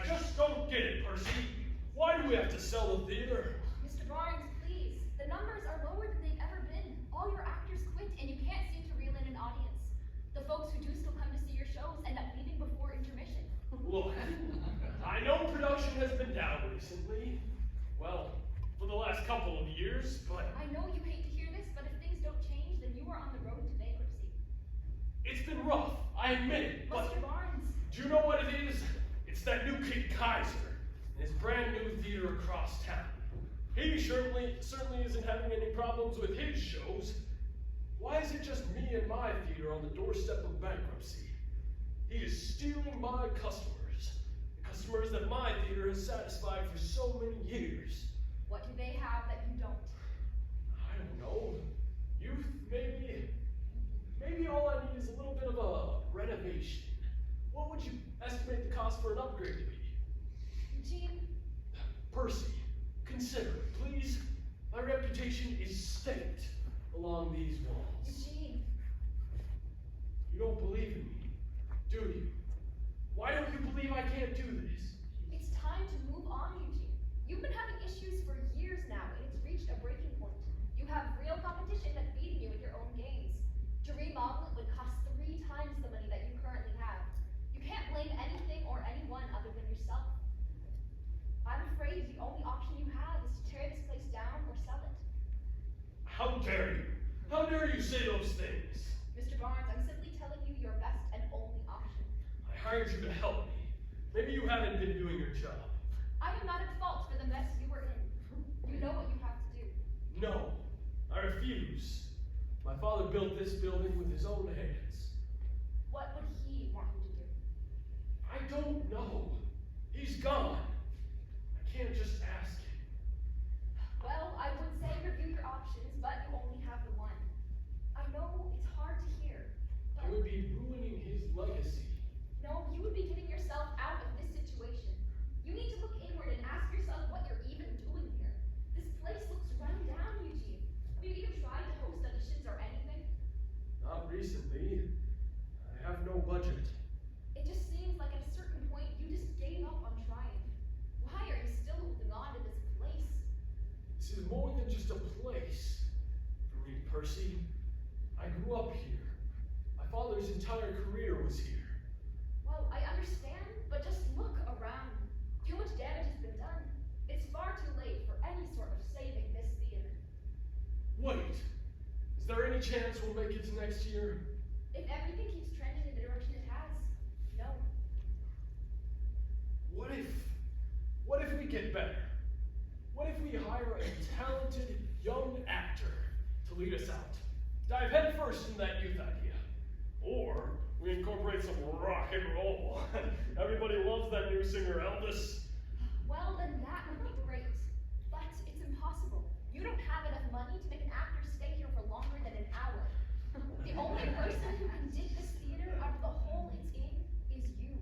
just don't get it, Percy. Why do we have to sell the theater? Mr. Barnes, please. The numbers are lower than they've ever been. All your actors quit, and you can't seem to reel in an audience. The folks who do still come to see your shows end up leaving before intermission. Look, I know production has been down recently. Well, for the last couple of years, but... I know you hate to hear this, but if things don't change, then you are on the road to bankruptcy. It's been rough, I admit it, but... Mr. Barnes. Do you know what it is? It's that new kid Kaiser, and his brand new theater across town. He certainly isn't having any problems with his shows. Why is it just me and my theater on the doorstep of bankruptcy? He is stealing my customers. The customers that my theater has satisfied for so many years. What do they have that you don't? I don't know. Youth, maybe. Maybe all I need is a little bit of a renovation. What would you estimate the cost for an upgrade to be? Eugene? Percy, consider it, please. My reputation is staked along these walls. Eugene. You don't believe in me, do you? Why don't you believe I can't do this? It's time to move on, Eugene. You've been having issues for years now, and it's reached a breaking point. You have real competition that's beating you in your own games. To remodel it would cost 3 times the money that you currently have. You can't blame anything or anyone other than yourself. I'm afraid the only option you have is to tear this place down or sell it. How dare you? How dare you say those things? Mr. Barnes, I'm simply telling you your best and only option. I hired you to help me. Maybe you haven't been doing your job. I am not at fault for the mess you were in. You know what you have to do. No, I refuse. My father built this building with his own hands. What would he want you to do? I don't know. He's gone. I can't just ask him. Well, I would say review your options, but you only have the one. I know it's hard to hear, I would be ruining his legacy. no, you would be getting yourself out of this situation. You need to look inward and ask yourself what you're even doing here. This place looks run down, Eugene. Have you even tried to host auditions or anything? Not recently. I have no budget. It just seems like at a certain point you just gave up on trying. Why are you still holding on to this place? This is more than just a place for me, Percy. I grew up here. My father's entire career was here. Well, I understand, but just look around. Too much damage has been done. It's far too late for any sort of saving this theater. Wait, is there any chance we'll make it to next year? If everything keeps trending in the direction it has, no. What if we get better? What if we hire a talented young actor to lead us out? Dive headfirst in that youth idea. Or we incorporate some rock and roll. Everybody loves that new singer Elvis. Well, then that would be great. But it's impossible. You don't have enough money to make an actor stay here for longer than an hour. The only person who can dig this theater out of the hole it's in is you.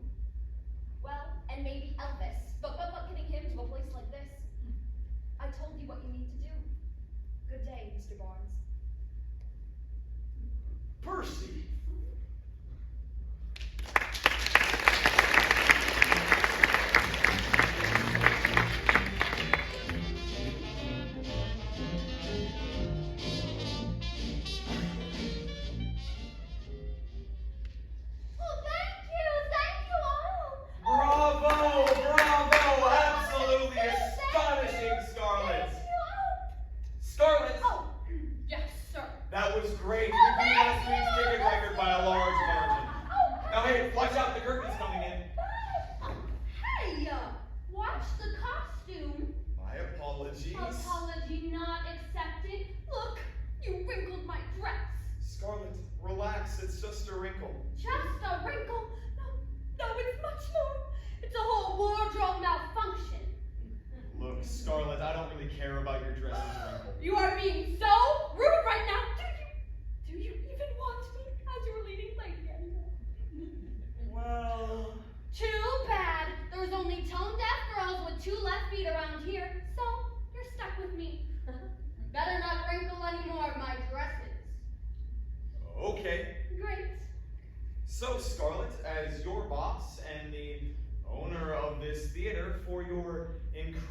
Well, and maybe Elvis. But good luck getting him to a place like this. I told you what you need to do. Good day, Mr. Barnes. Percy!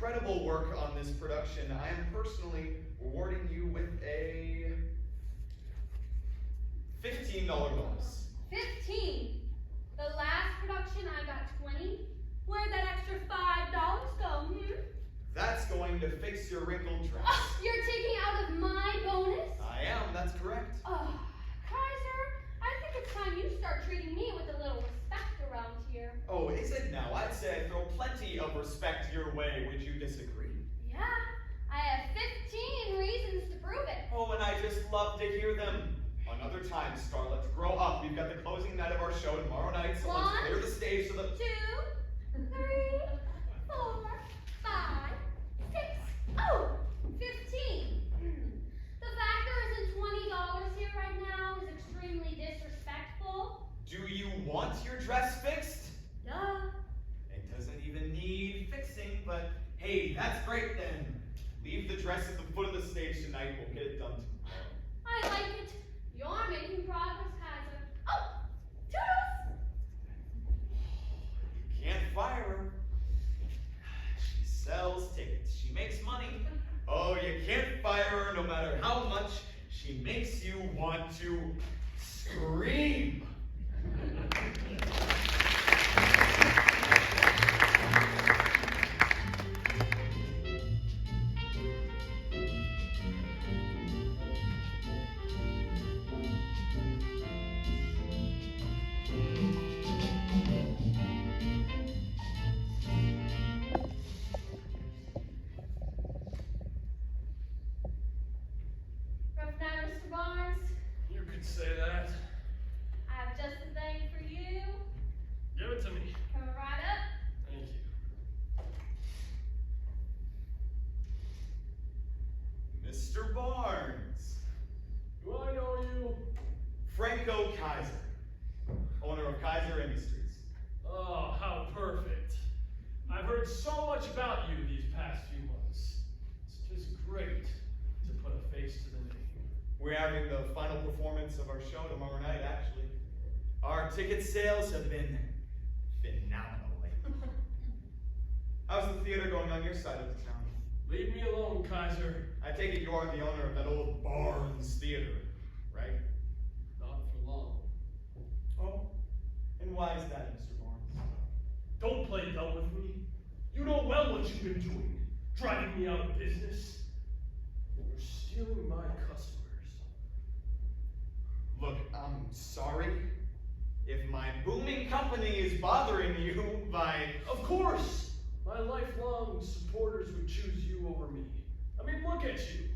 incredible work on this production. I am personally rewarding you with a $15 bonus. 15. The last production I got 20. Where'd that extra $5 go, That's going to fix your wrinkled dress. You're taking out of my bonus? I am, that's correct. Kaiser, I think it's time you start treating me with a little respect around here. Oh, is it now? I'd say I throw plenty of respect your way. Would you disagree? Yeah, I have 15 reasons to prove it. Oh, and I just love to hear them. Another time, Scarlett. Grow up. We've got the closing night of our show tomorrow night, so let's clear the stage so that... 2, 3, 4, 5, 6. Oh, 15. The fact there isn't $20 here right now is extremely disrespectful. Do you want your dress fixed? Duh. It doesn't even need fixing, but hey, that's great then. Leave the dress at the foot of the stage tonight. We'll get it done tomorrow. I like it. You're making progress, Kaiser. Oh, toodles! You can't fire her. She sells tickets. She makes money. Oh, you can't fire her no matter how much she makes you want to scream. Say that. I have just the thing for you. Give it to me. Coming right up. Thank you. Mr. Barnes. Do I know you? Franco Kaiser, owner of Kaiser Industries. Oh, how perfect. I've heard so much about you these past few months. It's just great to put a face to the name. We're having the final performance of our show tomorrow night, actually. Our ticket sales have been phenomenal lately. How's the theater going on your side of the town? Leave me alone, Kaiser. I take it you are the owner of that old Barnes Theater, right? Not for long. Oh, and why is that, Mr. Barnes? Don't play dumb with me. You know well what you've been doing. Driving me out of business. You're stealing my customers. Look, I'm sorry. If my booming company is bothering you by... Of course! My lifelong supporters would choose you over me. I mean, look at you.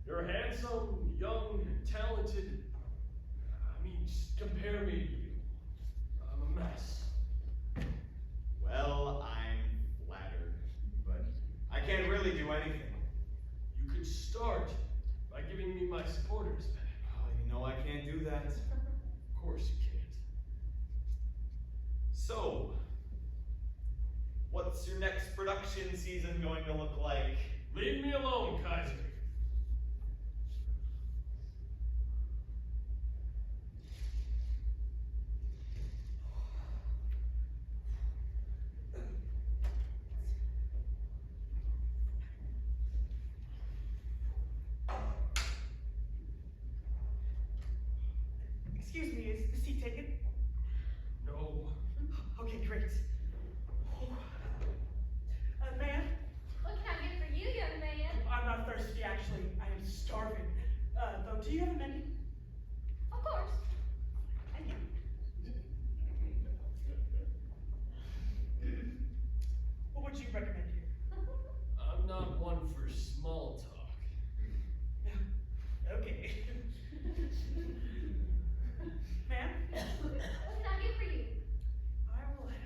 You're handsome, young, and talented. I mean, just compare me to you. I'm a mess. Well, I'm flattered, but I can't really do anything. You could start by giving me my supporters back. Oh, you know I can't do that. Of course you can't. So, what's your next production season going to look like? Leave me alone, Kaiser. Excuse me, is the seat taken? No. Okay, great. Ma'am? What can I get for you, young man? I'm not thirsty, actually. I am starving. Though, do you have a menu? Of course. Thank you. What would you recommend here? I'm not one for small talk. Okay. Ma'am? What can I get for you? I will have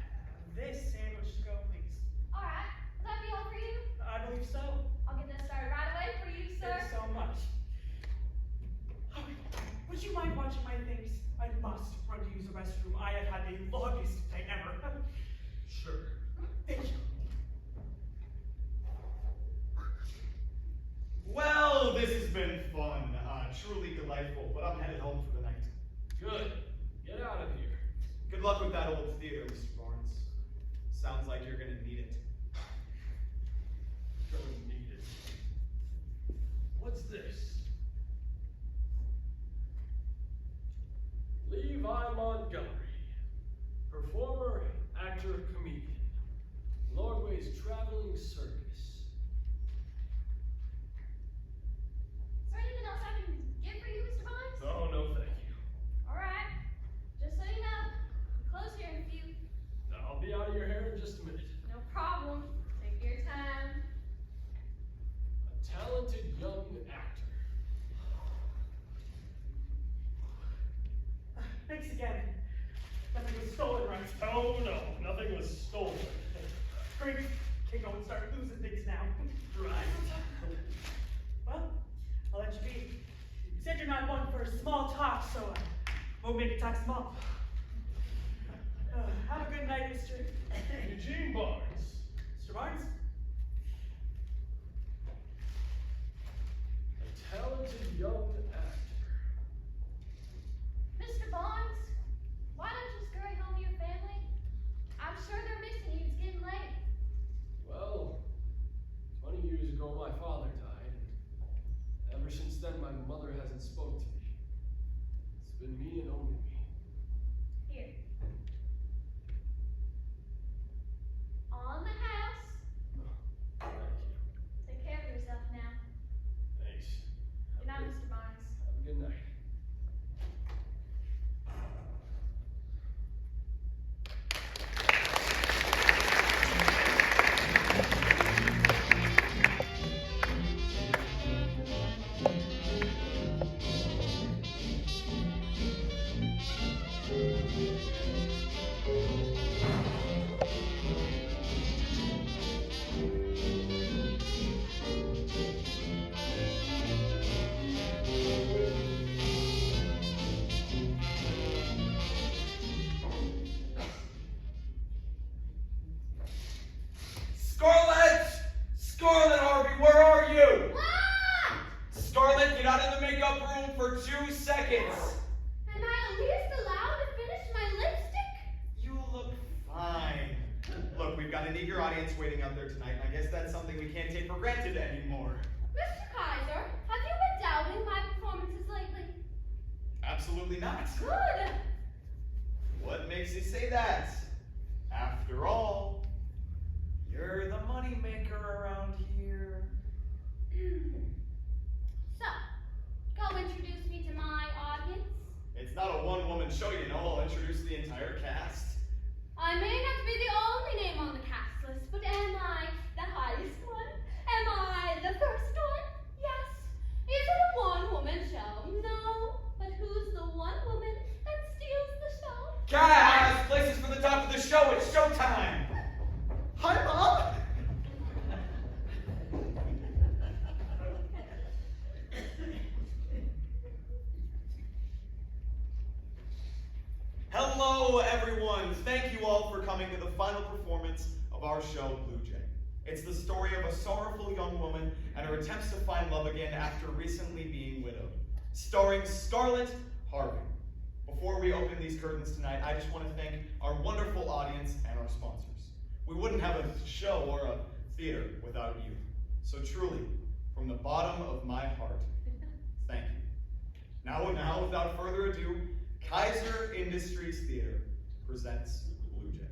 this sandwich to go, please. Alright, will that be all for you? I believe so. I'll get that started right away for you, sir. Thank you so much. Oh, would you mind watching my things? I must run to use the restroom. I have had the longest day ever. Sure. Thank you. Well, this has been fun. Truly delightful, but I'm headed home for the night. Good. Get out of here. Good luck with that old theater, Mr. Barnes. Sounds like you're gonna need it. for small talk, so I won't make it tax him up. Have a good night, Mr. Eugene Barnes. Mr. Barnes. A talented young actor. Mr. Barnes, why don't you scurry home to your family? I'm sure they're missing you. It's getting late. Well, 20 years ago my father died, and ever since then my mother hasn't spoke to me. It's been me and only me. Here. On the house. Thank you. Take care of yourself now. Thanks. Good night, Mr. Barnes. Have a good night. Scarlett! Scarlett, Harvey, where are you? What? Scarlett, get out of the makeup room for 2 seconds. Am I at least allowed to finish my lipstick? You look fine. Look, we've got an eager audience waiting out there tonight, and I guess that's something we can't take for granted anymore. Mr. Kaiser, have you been doubting my performances lately? Absolutely not. Good. What makes you say that? After all, you're the moneymaker around here. So, go introduce me to my audience. It's not a one-woman show, you know. I'll introduce the entire cast. I may not be the only name on the cast list, but am I the highest one? Am I the first one? Yes. Is it a one-woman show? No. But who's the one woman that steals the show? Cast! Places for the top of the show. It's showtime. Hi, Mom. Hello, everyone. Thank you all for coming to the final performance of our show, Blue Jay. It's the story of a sorrowful young woman and her attempts to find love again after recently being widowed. Starring Scarlett, Harvey. Before we open these curtains tonight, I just want to thank our wonderful audience and our sponsors. We wouldn't have a show or a theater without you. So truly, from the bottom of my heart, thank you. Now, without further ado, Kaiser Industries Theater presents Blue Jay.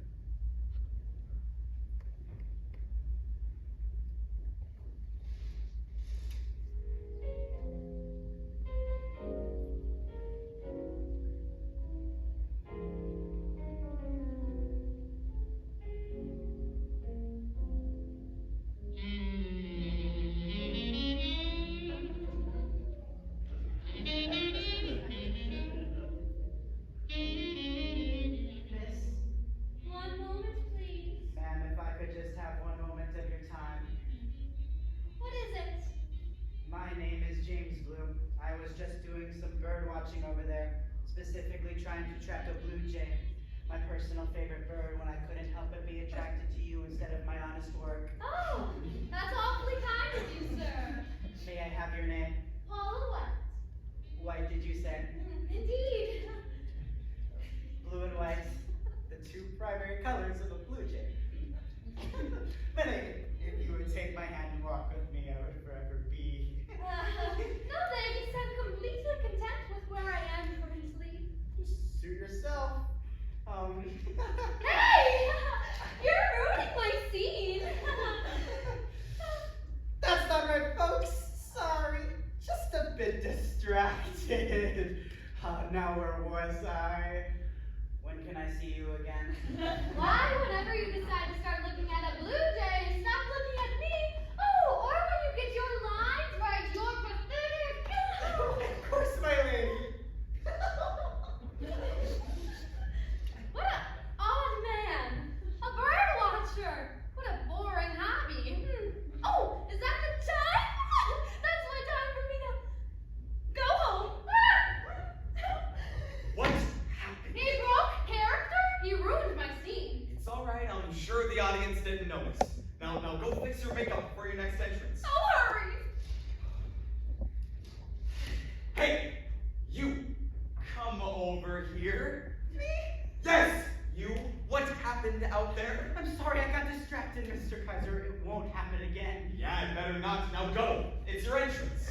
Specifically trying to track a blue jay, my personal favorite bird, when I couldn't help but be attracted to you instead of my honest work. Oh, that's awfully kind of you, sir. May I have your name? Paula White. White, did you say? Indeed. Blue and white, the two primary colors of a blue jay. But if you would take my hand and walk with me, I would forever be. No thanks, I'm completely content with where I am currently. Suit yourself. Hey! You're ruining my scene! That's not right, folks. Sorry. Just a bit distracted. Now where was I? When can I see you again? Why, whenever you decide to start looking at a blue jay and stop looking at me, oh, or when you get your lines right, you're pathetic! Of course, my lady. What an odd man! A bird watcher! What a boring hobby! Oh, is that the time? That's my time for me to go home! makeup for your next entrance. Oh, hurry! Hey, you, come over here. Me? Yes, you. What happened out there? I'm sorry, I got distracted, Mr. Kaiser. It won't happen again. Yeah, it better not. Now go. It's your entrance.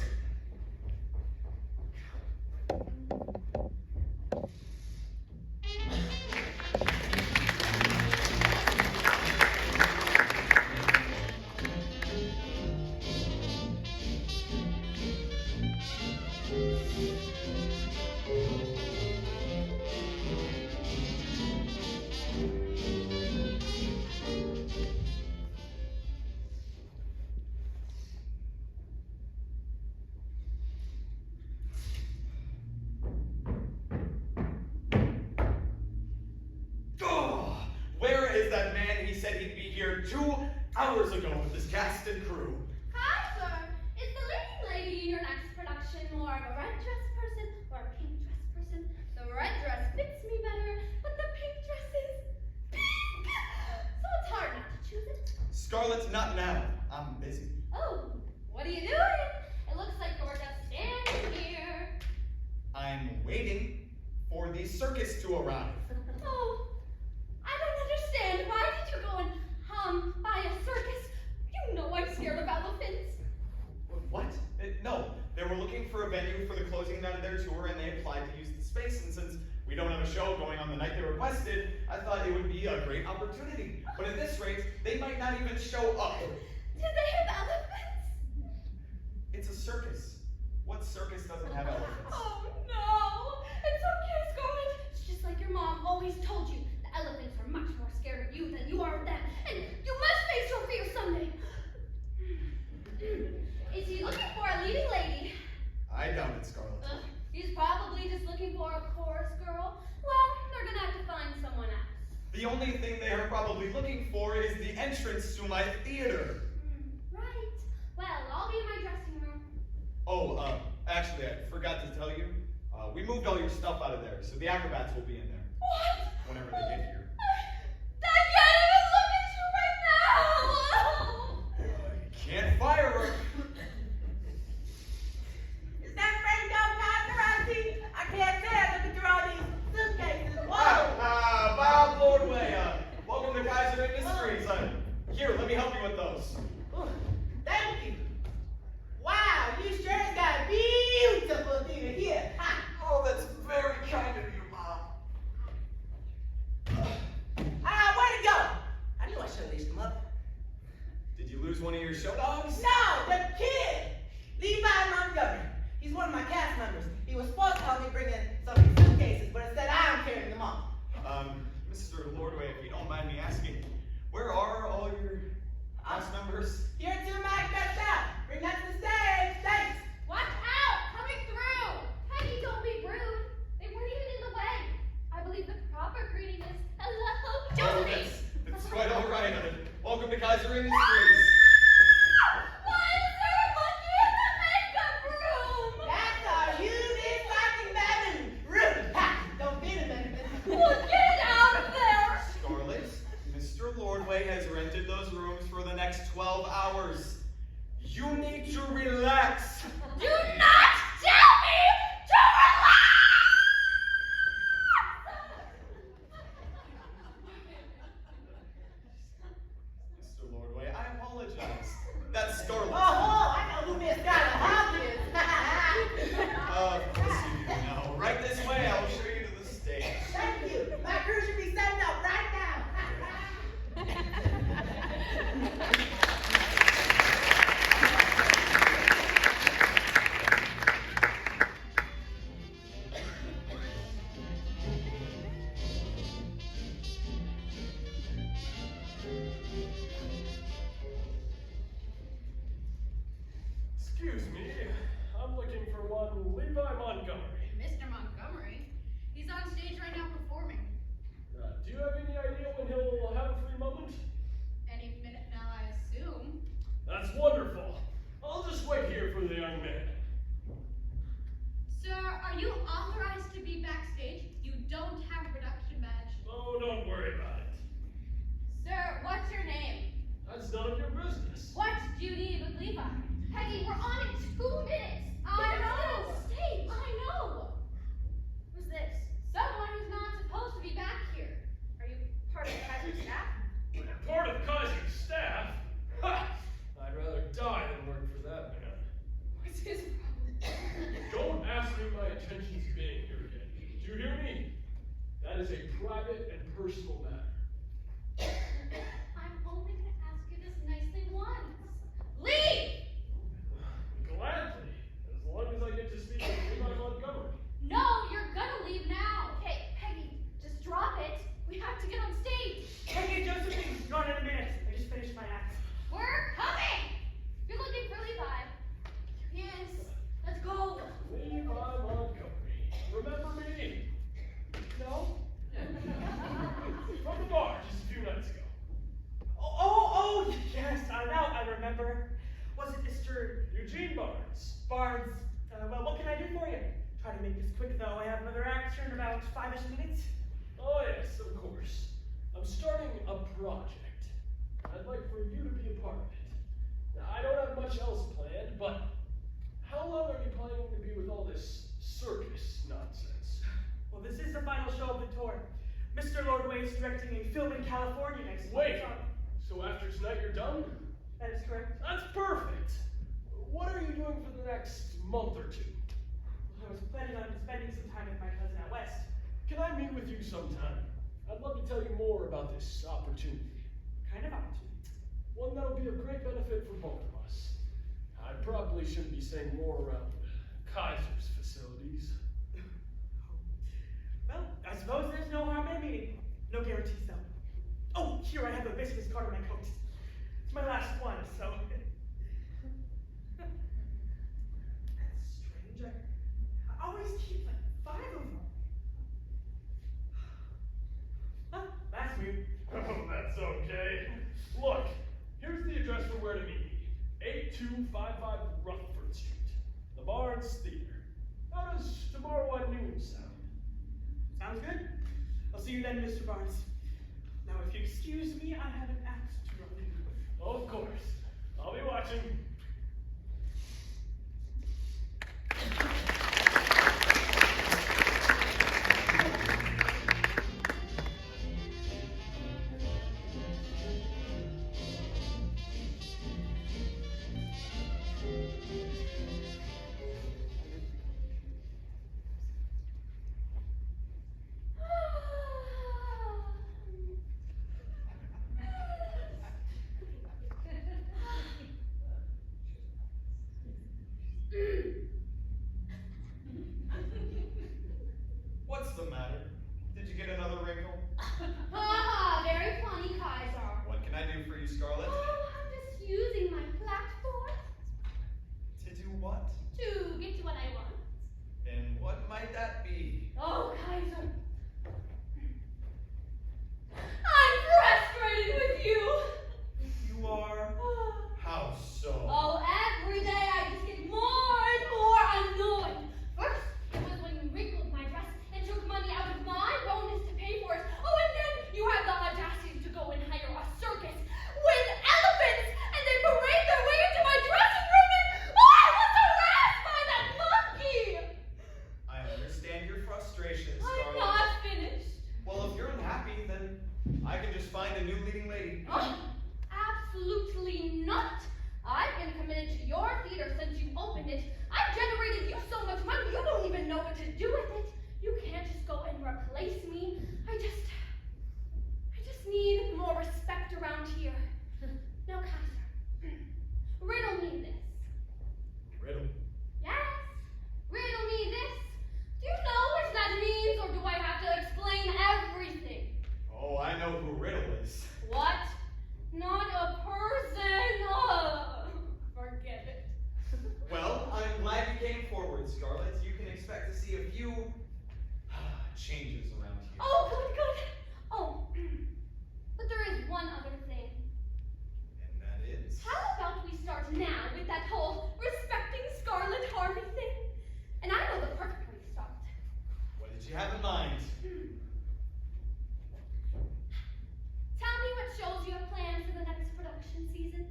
That man, he said he'd be here 2 hours ago with his cast and crew. Kaiser, is the leading lady in your next production more of a red dress person or a pink dress person? The red dress fits me better, but the pink dress is pink! So it's hard not to choose it. Scarlett, not now. I'm busy. Oh, what are you doing? It looks like you're just standing here. I'm waiting for the circus to arrive. Oh, I don't understand. Why did you go and buy a circus? You know I'm scared of elephants. What? No, they were looking for a venue for the closing night of their tour, and they applied to use the space. And since we don't have a show going on the night they requested, I thought it would be a great opportunity. But at this rate, they might not even show up. Do they have elephants? It's a circus. What circus doesn't have elephants? Oh no! It's okay, Scarlett. It's just like your mom always told you. The elephants are much more scared of you than you are of them, and you must face your fear someday. Is he looking for a leading lady? I doubt it, Scarlett. He's probably just looking for a chorus girl. Well, they're gonna have to find someone else. The only thing they are probably looking for is the entrance to my theater. Right. Well, I'll be in my dressing room. Oh, actually, I forgot to tell you. We moved all your stuff out of there, so the acrobats will be in there. What? Whenever they get here. I can't even look at you right now! You can't fire her. Is that Franco paparazzi? I can't tell. Look at all these suitcases. Whoa! Bob Lordway. Welcome to Kaiser Industries. Here, let me help you with those. Ooh, thank you. Wow, you sure has got a beautiful theater here. Ha! Oh, that's very kind of you, Mom. Where'd it go? I knew I should have leashed him up. Did you lose one of your show dogs? No, the kid! Levi Montgomery. He's one of my cast members. He was supposed to help me bring in some of these suitcases, but instead I'm carrying them all. Mr. Lordway, if you don't mind me asking, where are all your cast members? Here to my best out. Bring that to the stage. Thanks. Watch out! Coming through! Peggy, don't be rude. They weren't even in the way. I believe the proper greeting is hello, Josephine. That's quite all right. Welcome to Kaiser Industries. Why is there a monkey in the makeup room? That's our unit rocking baboon. Rude. Ha! Don't be in it. Well, get out of there! Scarlett, Mr. Lordway has rented those rooms for the next 12 hours. You need to relax. Do not tell me to relax! Mr. Lordway, I apologize. That's Scarlett. Oh, I know who Miss Scarlett is. Of course you do now. Right this way, I will show you to the stage. Thank you. My crew should be setting up right now. Excuse me, I'm looking for one Levi Montgomery. Mr. Montgomery? He's on stage right now performing. Do you have any idea when he'll have a free moment? Any minute now, I assume. That's wonderful. I'll just wait here for the young man. Sir, are you authorized to be backstage? You don't have a production badge. Oh, don't worry about it. Sir, what's your name? That's none of your business. What do Barnes, well, what can I do for you? Try to make this quick, though. I have another act in about 5-ish minutes. Oh yes, of course. I'm starting a project. I'd like for you to be a part of it. Now, I don't have much else planned, but how long are you planning to be with all this circus nonsense? Well, this is the final show of the tour. Mr. Lordway is directing a film in California next Wait, month. so after tonight you're done? That is correct. That's perfect. What are you doing for the next month or two? I was planning on spending some time with my cousin out west. Can I meet with you sometime? I'd love to tell you more about this opportunity. Kind of opportunity. One that'll be of great benefit for both of us. I probably shouldn't be saying more around Kaiser's facilities. Well, I suppose there's no harm in a meeting. No guarantees, though. Oh, here I have a business card on my coat. It's my last one, so. That's strange. I always keep like 5 of them. Huh, that's weird. Oh, that's okay. Look, here's the address for where to meet me. 8255 Rutherford Street. The Barnes Theater. How does tomorrow at noon sound? Sounds good. I'll see you then, Mr. Barnes. Now, if you excuse me, I have an act to run. Of course. I'll be watching. What's the matter? Did you get another wrinkle? Very funny, Kaiser. What can I do for you, Scarlett? Oh, I'm just using my platform To do what? to get to what I want. And what might that be? Oh, Kaiser. I'm frustrated with you. You are? How so? Oh, every day I just get more and more annoyed. First, it was when you wrinkled my dress and took money out of my bonus to pay for it. Oh, and then you have the audacity to go and hire a circus with elephants, and they parade their way into my dressing room, and I was harassed by that monkey. I understand your frustration, I'm Scarlett. not finished. Well, if you're unhappy, then I can just find a new leading lady. Oh, absolutely not. I've been committed to your theater since you opened it. I've generated you so much money, you don't even know what to do with it. You can't just go and replace me. I just need more respect around here. Now, Kaiser, riddle me this. Riddle. Yes, riddle me this. Do you know what that means, or do I have to explain everything? Oh, I know who Riddle is. What? Not a person? Forget it. Well, I'm glad you came forward, Scarlett. You can expect to see a few changes around here. Oh, good. Oh, but there is one other thing. And that is? How about we start now with that whole respecting Scarlett Harvey thing? And I know the perfect way to start. What did you have in mind? Tell me what shows you have planned for the next production season.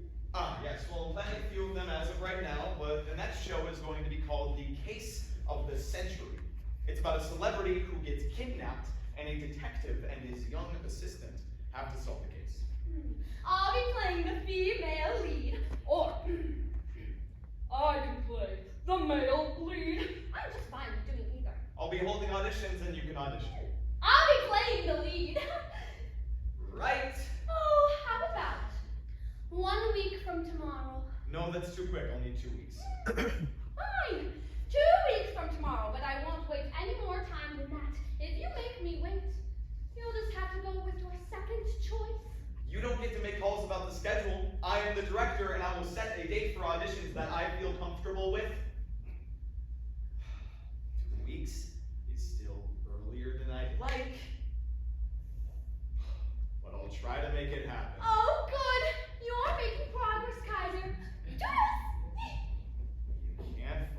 Yes, well, I'm planning a few of them as of right now, but the next show is going to be called The Case of the Century. It's about a celebrity who gets kidnapped, and a detective and his young assistant have to solve the case. I'll be playing the female lead, or I can play the male lead. I'm just fine with doing either. I'll be holding auditions, and you can audition. I'll be playing the lead. Right? Oh, how about 1 week from tomorrow? No, that's too quick. I'll need 2 weeks. Fine, 2 weeks from tomorrow, but I won't wait any more time than that. If you make me wait, you'll just have to go with your second choice. You don't get to make calls about the schedule. I am the director, and I will set a date for auditions that I feel comfortable with. 2 weeks is still earlier than I'd like, but I'll try to make it happen. Oh, good. You're making progress, Kaiser. You can't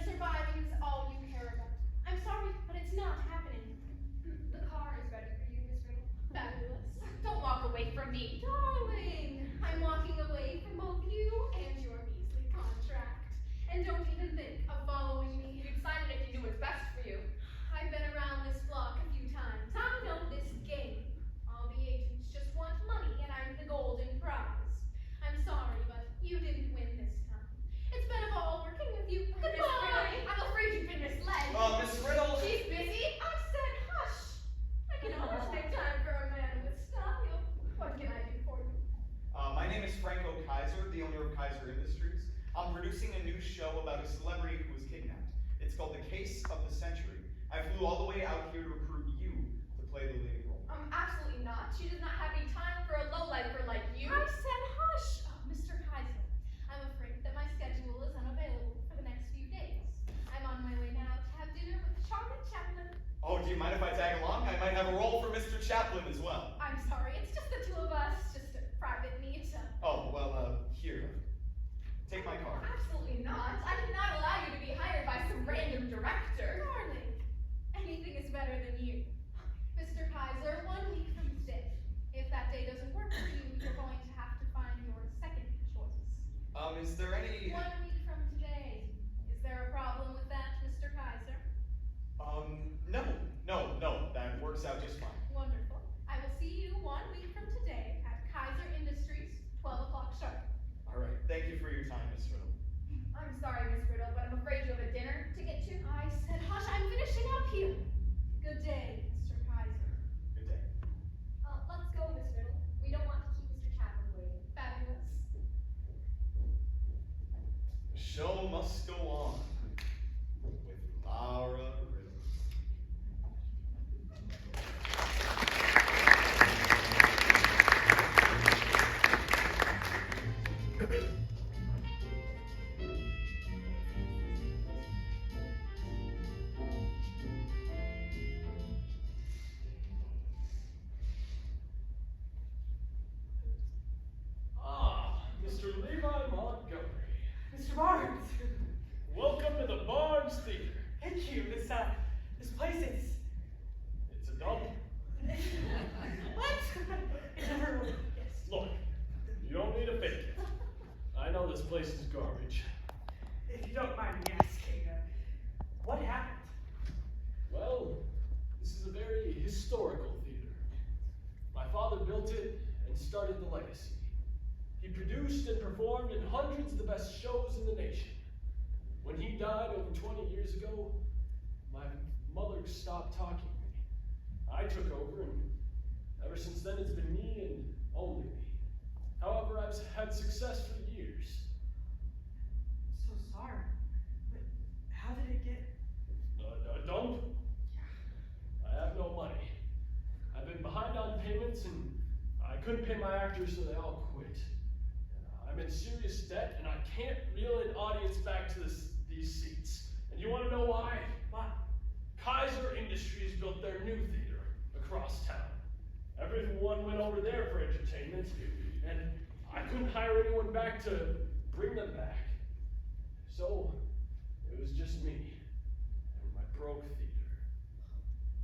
surviving is all you care about. I'm sorry, but it's not happening. The car is ready for you, Miss Riddle. Fabulous. Don't walk away from me. Darling, I'm walking away from both you and your measly contract. And don't even think of following me. You'd sign it if you knew what's best for you. I've been around this block a few times. I know this game. All the agents just want money, and I'm the golden prize. I'm sorry, but you didn't win this time. It's been a ball working with you. Goodbye. I'm afraid you've been misled. Miss Riddle. She's busy. I said hush. I can always make time for a man with style. What can I do for you? My name is Franco Kaiser, the owner of Kaiser Industries. I'm producing a new show about a celebrity who was kidnapped. It's called The Case of the Century. I flew all the way out here to recruit you to play the leading role. Absolutely not. She does not have any time for a lowlifer like you. I said hush. Oh, Mr. Kaiser, I'm afraid that my schedule is unavailable for the next few days. I'm on my way now to have dinner with Charlotte Chaplin. Oh, do you mind if I tag along? I might have a role for Mr. Chaplin as well. I'm sorry, it's just the two of us. Just a private meet. Oh, well, here. Take my card. Absolutely not. I cannot allow you to be hired by some random director. Darling, anything is better than you. Mr. Kaiser, 1 week from today. If that day doesn't work for you, you're going to have to find your second choice. Is there any... 1 week from today. Is there a problem with that, Mr. Kaiser? No, that works out just fine. Wonderful. I will see you 1 week from today at Kaiser Industries, 12 o'clock sharp. All right, thank you for your time, Miss Riddle. I'm sorry, Miss Riddle, but I'm afraid you have a dinner to get to. I said, hush, I'm finishing up here. Good day, Mr. Kaiser. Good day. Let's go, Miss Riddle. We don't want to keep Mr. Chaplin waiting. Fabulous. The show must go on with Lara Riddle. Mr. Levi Montgomery. Mr. Barnes. Welcome to the Barnes Theater. Thank you. This place is... It's a dump. What? It never... Yes. Look, you don't need to fake it. I know this place is garbage. If you don't mind me asking, what happened? Well, this is a very historical theater. My father built it and started the legacy. He produced and performed in hundreds of the best shows in the nation. When he died over 20 years ago, my mother stopped talking to me. I took over, and ever since then it's been me and only me. However, I've had success for years. So sorry. But how did it get... A dump? I have no money. I've been behind on payments, and I couldn't pay my actors, so they all quit. I'm in serious debt, and I can't reel an audience back to these seats. And you want to know why? Why? Kaiser Industries built their new theater across town. Everyone went over there for entertainment, and I couldn't hire anyone back to bring them back. So, it was just me and my broke theater.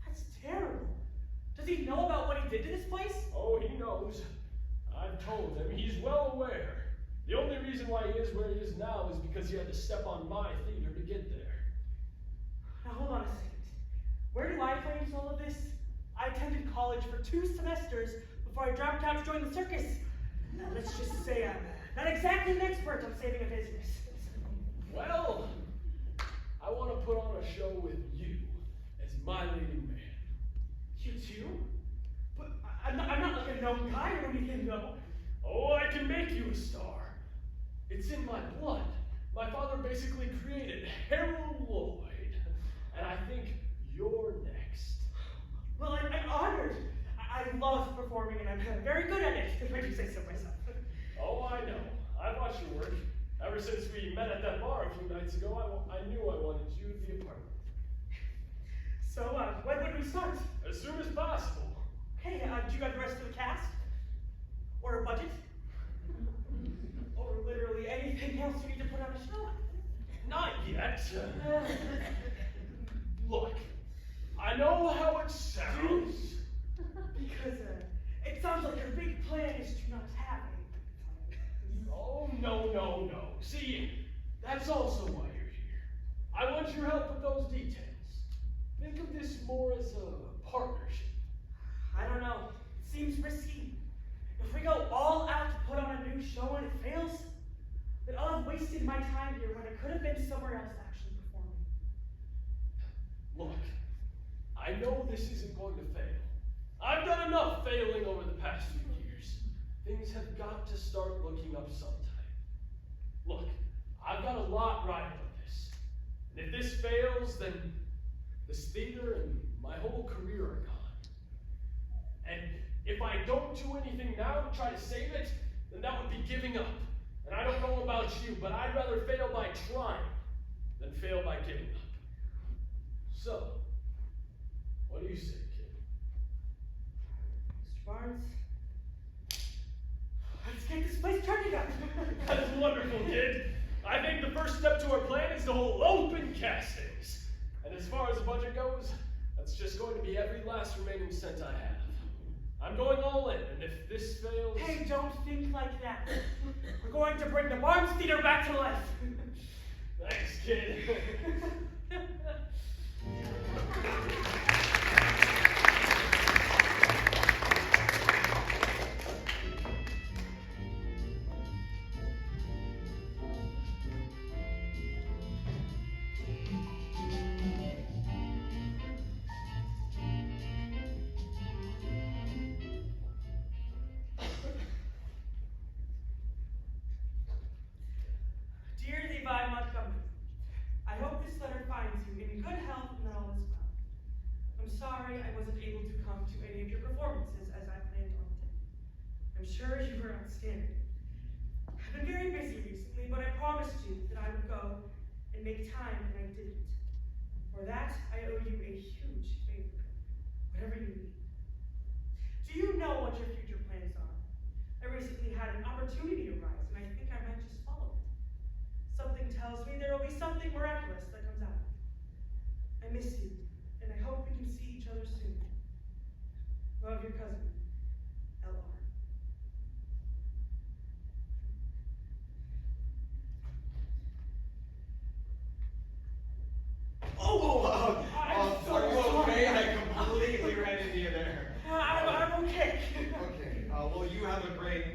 That's terrible. Does he know about what he did to this place? Oh, he knows. I've told him. He's well aware. The only reason why he is where he is now is because he had to step on my theater to get there. Now hold on a second. Where do I play into all of this? I attended college for 2 semesters before I dropped out to join the circus. Now let's just say I'm not exactly an expert on saving a business. Well, I want to put on a show with you as my leading man. You too? But I'm not like a known guy or anything though. Oh, I can make you a star. It's in my blood. My father basically created Harold Lloyd, and I think you're next. Well, I'm honored. I love performing and I'm very good at it, if I do say so myself. Oh, I know. I've watched your work. Ever since we met at that bar a few nights ago, I knew I wanted you to be a part of it. So, when would we start? As soon as possible. Hey, do you got the rest of the cast? Or a budget? Or literally anything else you need to put on a show? Not yet. that. Look, I know how it sounds. Because it sounds like your big plan is to not have a Oh, no. See, that's also why you're here. I want your help with those details. Think of this more as a partnership. I don't know. It seems risky. If we go all out to put on a new show and it fails, then I'll have wasted my time here when it could have been somewhere else actually performing. Look, I know this isn't going to fail. I've done enough failing over the past few years. Things have got to start looking up sometime. Look, I've got a lot riding on this. And if this fails, then this theater and my whole career are gone. And if I don't do anything now to try to save it, then that would be giving up. And I don't know about you, but I'd rather fail by trying than fail by giving up. So, what do you say, kid? Mr. Barnes, let's get this place turning up. That's wonderful, kid. I think the first step to our plan is to hold open castings. And as far as the budget goes, that's just going to be every last remaining cent I have. I'm going all in, and if this fails... Hey, don't think like that. We're going to bring the Barnes Theater back to life. Thanks, kid. Dear Levi Montgomery, I hope this letter finds you in good health and that all is well. I'm sorry I wasn't able to come to any of your performances as I planned on today. I'm sure you were outstanding. I've been very busy recently, but I promised you that I would go and make time, and I didn't. For that, I owe you a huge favor, whatever you need. Do you know what your future plans are? I recently had an opportunity arise, and I think I might just follow it. Something tells me there will be something miraculous that comes out of it. I miss you, and I hope we can see each other soon. Love, your cousin, L.R. Are you okay? I completely ran into you there. I'm okay. Okay, well, you have a great,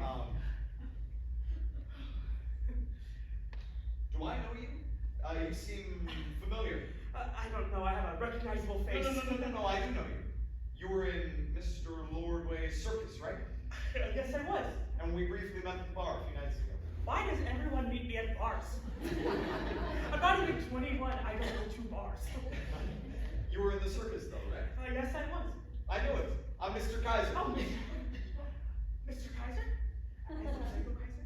Do I know you? You seem familiar. I don't know, I have a recognizable face. No, I do know you. You were in Mr. Lordway's circus, right? Yes, I was. And we briefly met at the bar a few nights ago. Why does everyone meet me at bars? I'm not even 21, I don't go to bars. You were in the circus, though, right? Yes, I was. I knew it. I'm Mr. Kaiser. Oh, Mr. Kaiser? Is it Franco Kaiser?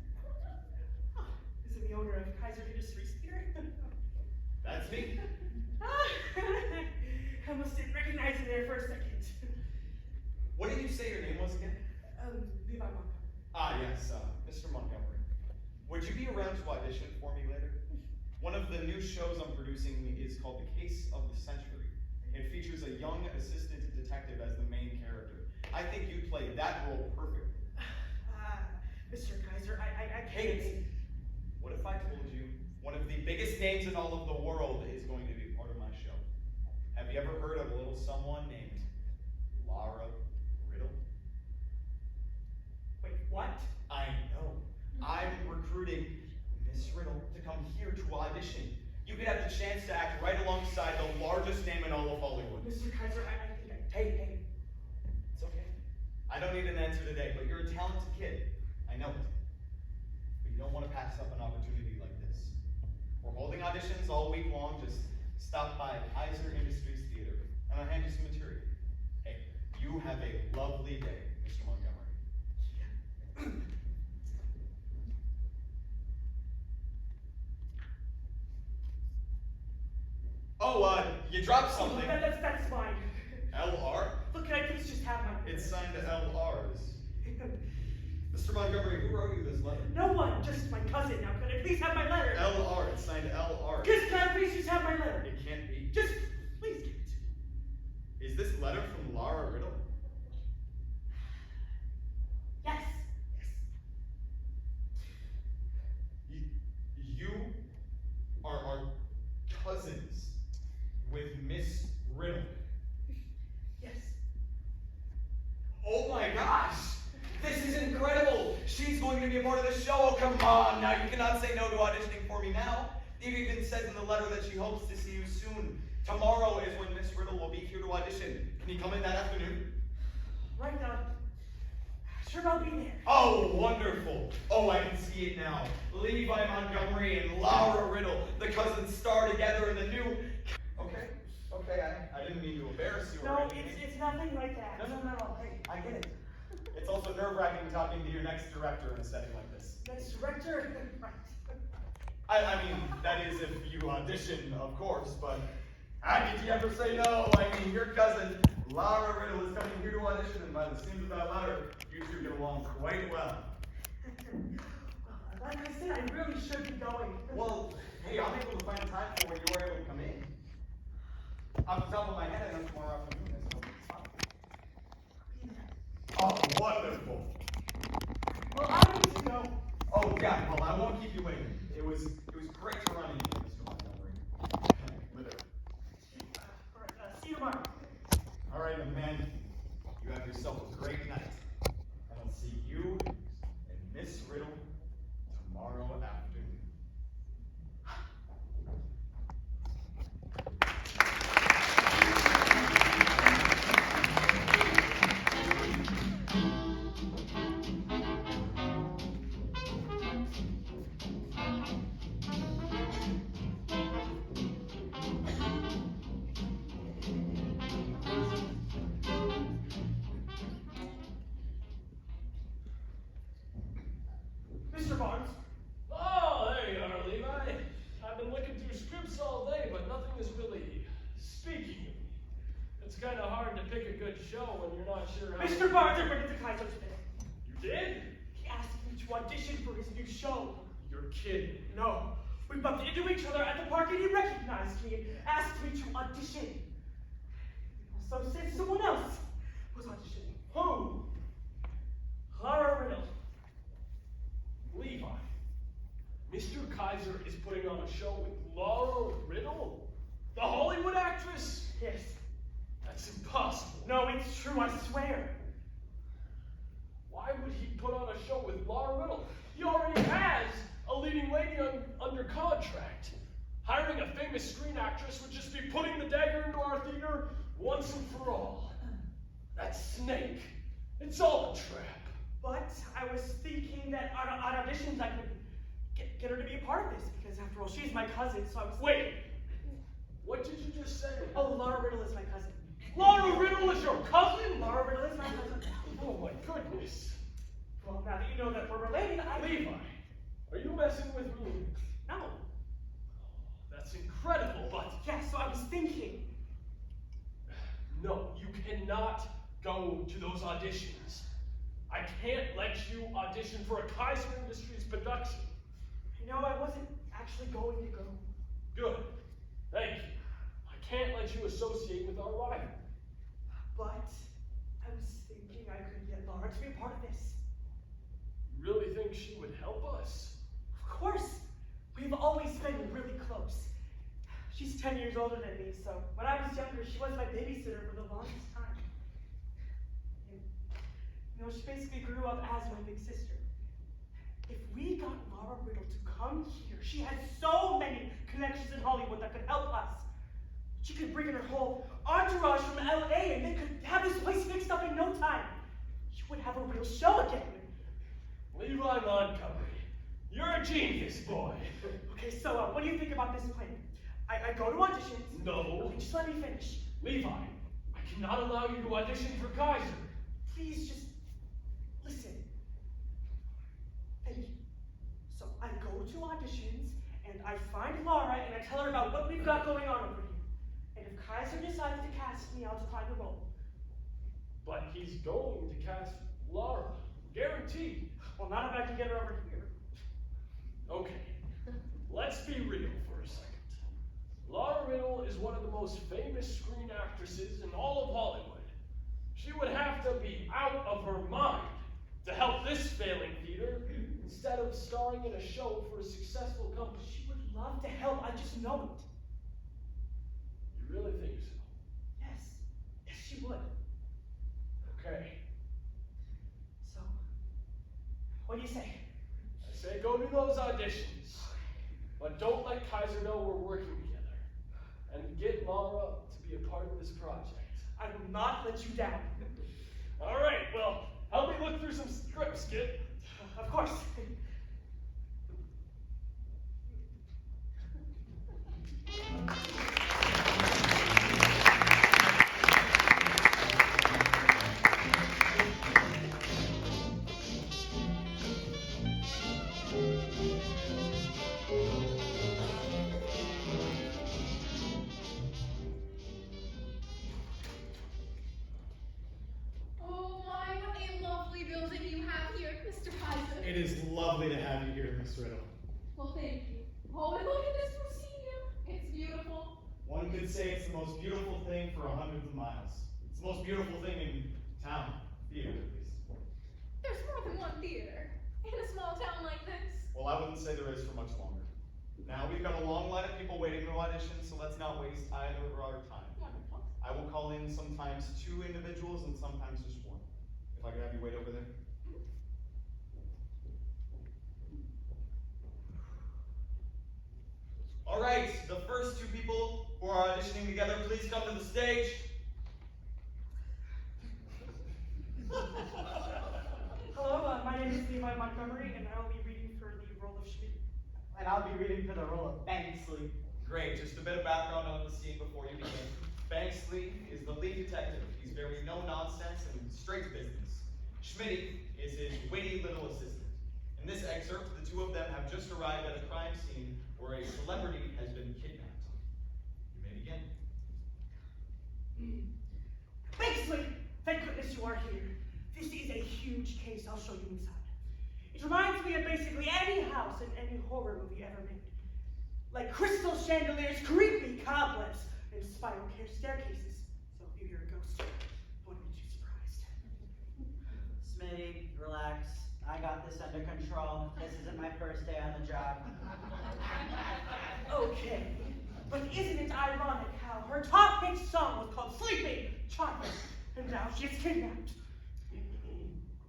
Oh, is it the owner of Kaiser Industries Theater? That's me. I almost didn't recognize it there for a second. What did you say your name was again? Levi Montgomery. Yes, Mr. Montgomery. Would you be around to audition for me later? One of the new shows I'm producing is called The Case of the Century. It features a young assistant detective as the main character. I think you'd play that role perfectly. Mr. Kaiser, I can't. Kate, what if I told you one of the biggest names in all of the world is going to be part of my show? Have you ever heard of a little someone named Lara Riddle? Wait, what? I know. I'm recruiting Miss Riddle to come here to audition. You could have the chance to act right alongside the largest name in all of Hollywood. Mr. Kaiser, I think Hey. It's okay. I don't need an answer today, but you're a talented kid. I know it. But you don't want to pass up an opportunity like this. We're holding auditions all week long. Just stop by Kaiser Industries Theater, and I'll hand you some material. Hey, you have a lovely day, Mr. Montgomery. Oh, you dropped something. That's mine. LR? Look, can I please just have mine? It's signed to LRs. Mr. Montgomery, who wrote you this letter? No one, just my cousin. Now, can I please have my letter? LR, it's signed LR. Can I please just rehearsals with Miss Riddle. Yes. Oh my gosh! This is incredible! She's going to be a part of the show. Oh, come on! Now you cannot say no to auditioning for me now. It even says in the letter that she hopes to see you soon. Tomorrow is when Miss Riddle will be here to audition. Can you come in that afternoon? Right now. Sure, I'll be there. Oh, wonderful. Oh, I can see it now. Levi Montgomery and Lara Riddle, the cousins star together in the new... Okay, I didn't mean to embarrass you or No, anything. it's nothing like that. No. Hey, I get it. It's also nerve-wracking talking to your next director in a setting like this. Next director? Right. I mean, that is if you audition, of course, but how did you ever say no? I mean, your cousin, Lara Riddle, is coming here to audition, and by the seams of that letter, you two get along quite well. Like I said, I really should be going. Well, hey, I'm able to find time for when you're able to come in. Off the top of my head, I know tomorrow afternoon is Oh, wonderful. Well, I need to go. Oh, yeah, well, I won't keep you waiting. It was great to run into you, Mr. Montgomery. Literally. All right, see you tomorrow. All right, young man. You have yourself a great night. And I'll see you and Miss Riddle tomorrow afternoon. Mr. Barnes. Oh, there you are, Levi. I've been looking through scripts all day, but nothing is really speaking of me. It's kind of hard to pick a good show when you're not sure how... Mr. Barnes, I went to Kaiser today. You did? He asked me to audition for his new show. You're kidding. No. We bumped into each other at the park and he recognized me and asked me to audition. He also said someone else was auditioning. Who? Lara Riddle. Levi. Mr. Kaiser is putting on a show with Lara Riddle? The Hollywood actress? Yes. That's impossible. No, it's true, I swear. Why would he put on a show with Lara Riddle? He already has a leading lady under contract. Hiring a famous screen actress would just be putting the dagger into our theater once and for all. That snake, it's all a trap. But I was thinking that on auditions I could get her to be a part of this, because after all, she's my cousin, so I was... Wait, what did you just say? Oh, Lara Riddle is my cousin. Lara Riddle is your cousin? Lara Riddle is my cousin. Oh my goodness. Well, now that you know that we're related, Levi, are you messing with me? No. That's incredible, but... Yeah, so I was thinking... No, you cannot go to those auditions. I can't let you audition for a Kaiser Industries production. No, I wasn't actually going to go. Good. Thank you. I can't let you associate with our rival. But I was thinking I could get Lara to be a part of this. You really think she would help us? Of course. We've always been really close. She's 10 years older than me, so when I was younger, she was my babysitter for the longest time. And, you know, she basically grew up as my big sister. If we got Lara Riddle to come here, she has so many connections in Hollywood that could help us. She could bring in her whole entourage from LA and they could have this place fixed up in no time. She would have a real show again. Levi Montgomery, you're a genius, boy. Okay, so what do you think about this plan? I go to auditions. No. Okay, just let me finish. Levi, I cannot allow you to audition for Kaiser. Please just listen. Thank you. So I go to auditions and I find Lara and I tell her about what we've got going on over here. And if Kaiser decides to cast me, I'll decline the role. But he's going to cast Lara. Guaranteed. Well, not if I can get her over here. Okay, let's be real for a second. Lara Riddle is one of the most famous screen actresses in all of Hollywood. She would have to be out of her mind to help this failing theater instead of starring in a show for a successful company. She would love to help, I just know it. Kaiser know we're working together. And get Lara to be a part of this project. I will not let you down. Alright, well, help me look through some scripts, Skip. Of course. Oh my, what a lovely building you have here, Mr. Kaiser. It is lovely to have you here, Miss Riddle. Well, thank you. Oh, and look at this proscenium. It's beautiful. One could say it's the most beautiful thing for hundreds of miles. It's the most beautiful thing in town, theater at least. There's more than one theater in a small town like this. Well, I wouldn't say there is for much longer. Now we've got a long line of people waiting to audition, so let's not waste either of our time. Wonderful. I will call in sometimes 2 individuals and sometimes just 1. If I could have you wait over there. All right, the first 2 people who are auditioning together, please come to the stage. Hello, my name is Levi Montgomery, and I will be reading for the role of Schmidt. And I'll be reading for the role of Banksley. Great, just a bit of background on the scene before you begin. Banksley is the lead detective. He's very no-nonsense and straight to business. Schmidt is his witty little assistant. In this excerpt, the 2 of them have just arrived at a crime scene where a celebrity has been kidnapped. You may begin. Banksley! Thank goodness you are here. This is a huge case. I'll show you inside. It reminds me of basically any house in any horror movie ever made. Like crystal chandeliers, creepy cobwebs, and spiral staircases. So if you hear a ghost, I wouldn't be too surprised. Smitty, relax. I got this under control. This isn't my first day on the job. Okay, but isn't it ironic how her top hit song was called Sleeping Child, and now she is kidnapped?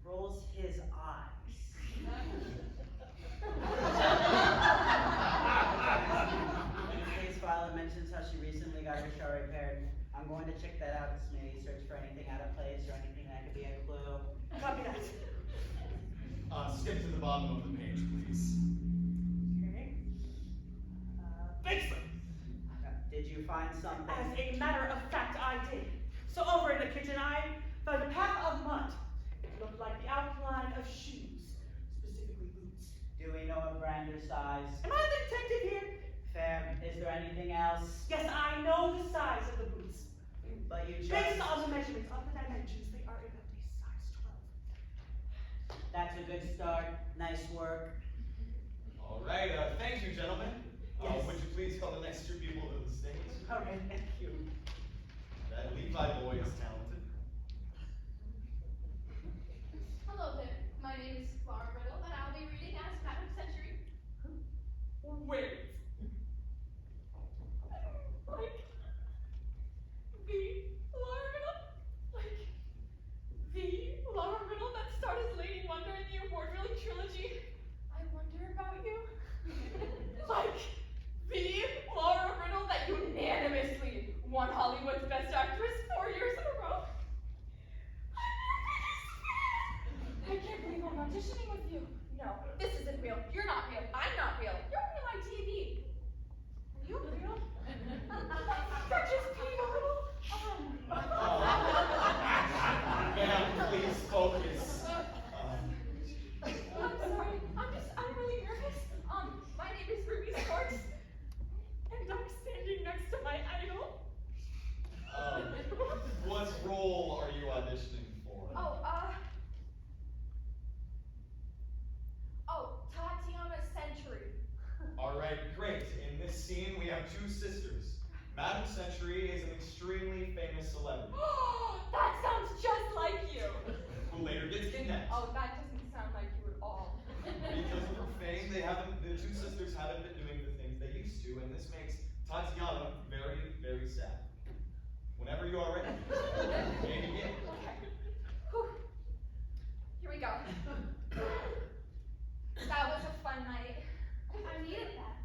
Rolls his eyes. In the case file, it mentions how she recently got her shower repaired. I'm going to check that out, Smitty. Search for anything out of place or anything that could be a clue. Copy that. Skip to the bottom of the page, please. Okay. Banksley! Did you find something? As a matter of fact, I did. So over in the kitchen, I found a pack of mud. It looked like the outline of shoes, specifically boots. Do we know a brand or size? Am I the detective here? Fair. Is there anything else? Yes, I know the size of the boots. But you just... Based on the measurements of the dimensions, they are in at least size 12. That's a good start. Nice work. All right, thank you, gentlemen. Yes. Would you please call the next 2 people to the stage? Okay, thank you. That Levi boy is talented. Hello there. My name is Lara Riddle, and I'll be reading as Madam Century. Wait. Like the Lara Riddle? Like the Lara Riddle that starred as Lady Wonder in the award-winning trilogy I Wonder About You? Like the Lara Riddle that unanimously won Hollywood's Best Actress 4 years in a row? I can't believe I'm auditioning with you. No, this isn't real. You're not real. I'm not real. You're real on TV. Are you real? You're just being a little Ma'am, please focus. I'm sorry. I'm really nervous. My name is Ruby Sparks, and I'm standing next to my idol. What role are you auditioning for? Tatiana Century. All right, great. In this scene, we have 2 sisters. Madam Century is an extremely famous celebrity That sounds just like you. who later gets kidnapped. Oh, that doesn't sound like you at all. Because of her fame, the 2 sisters haven't been doing the things they used to, and this makes Tatiana very, very sad. Whenever you are ready, may begin. Okay. Whew. Here we go. That was a fun night. I needed that.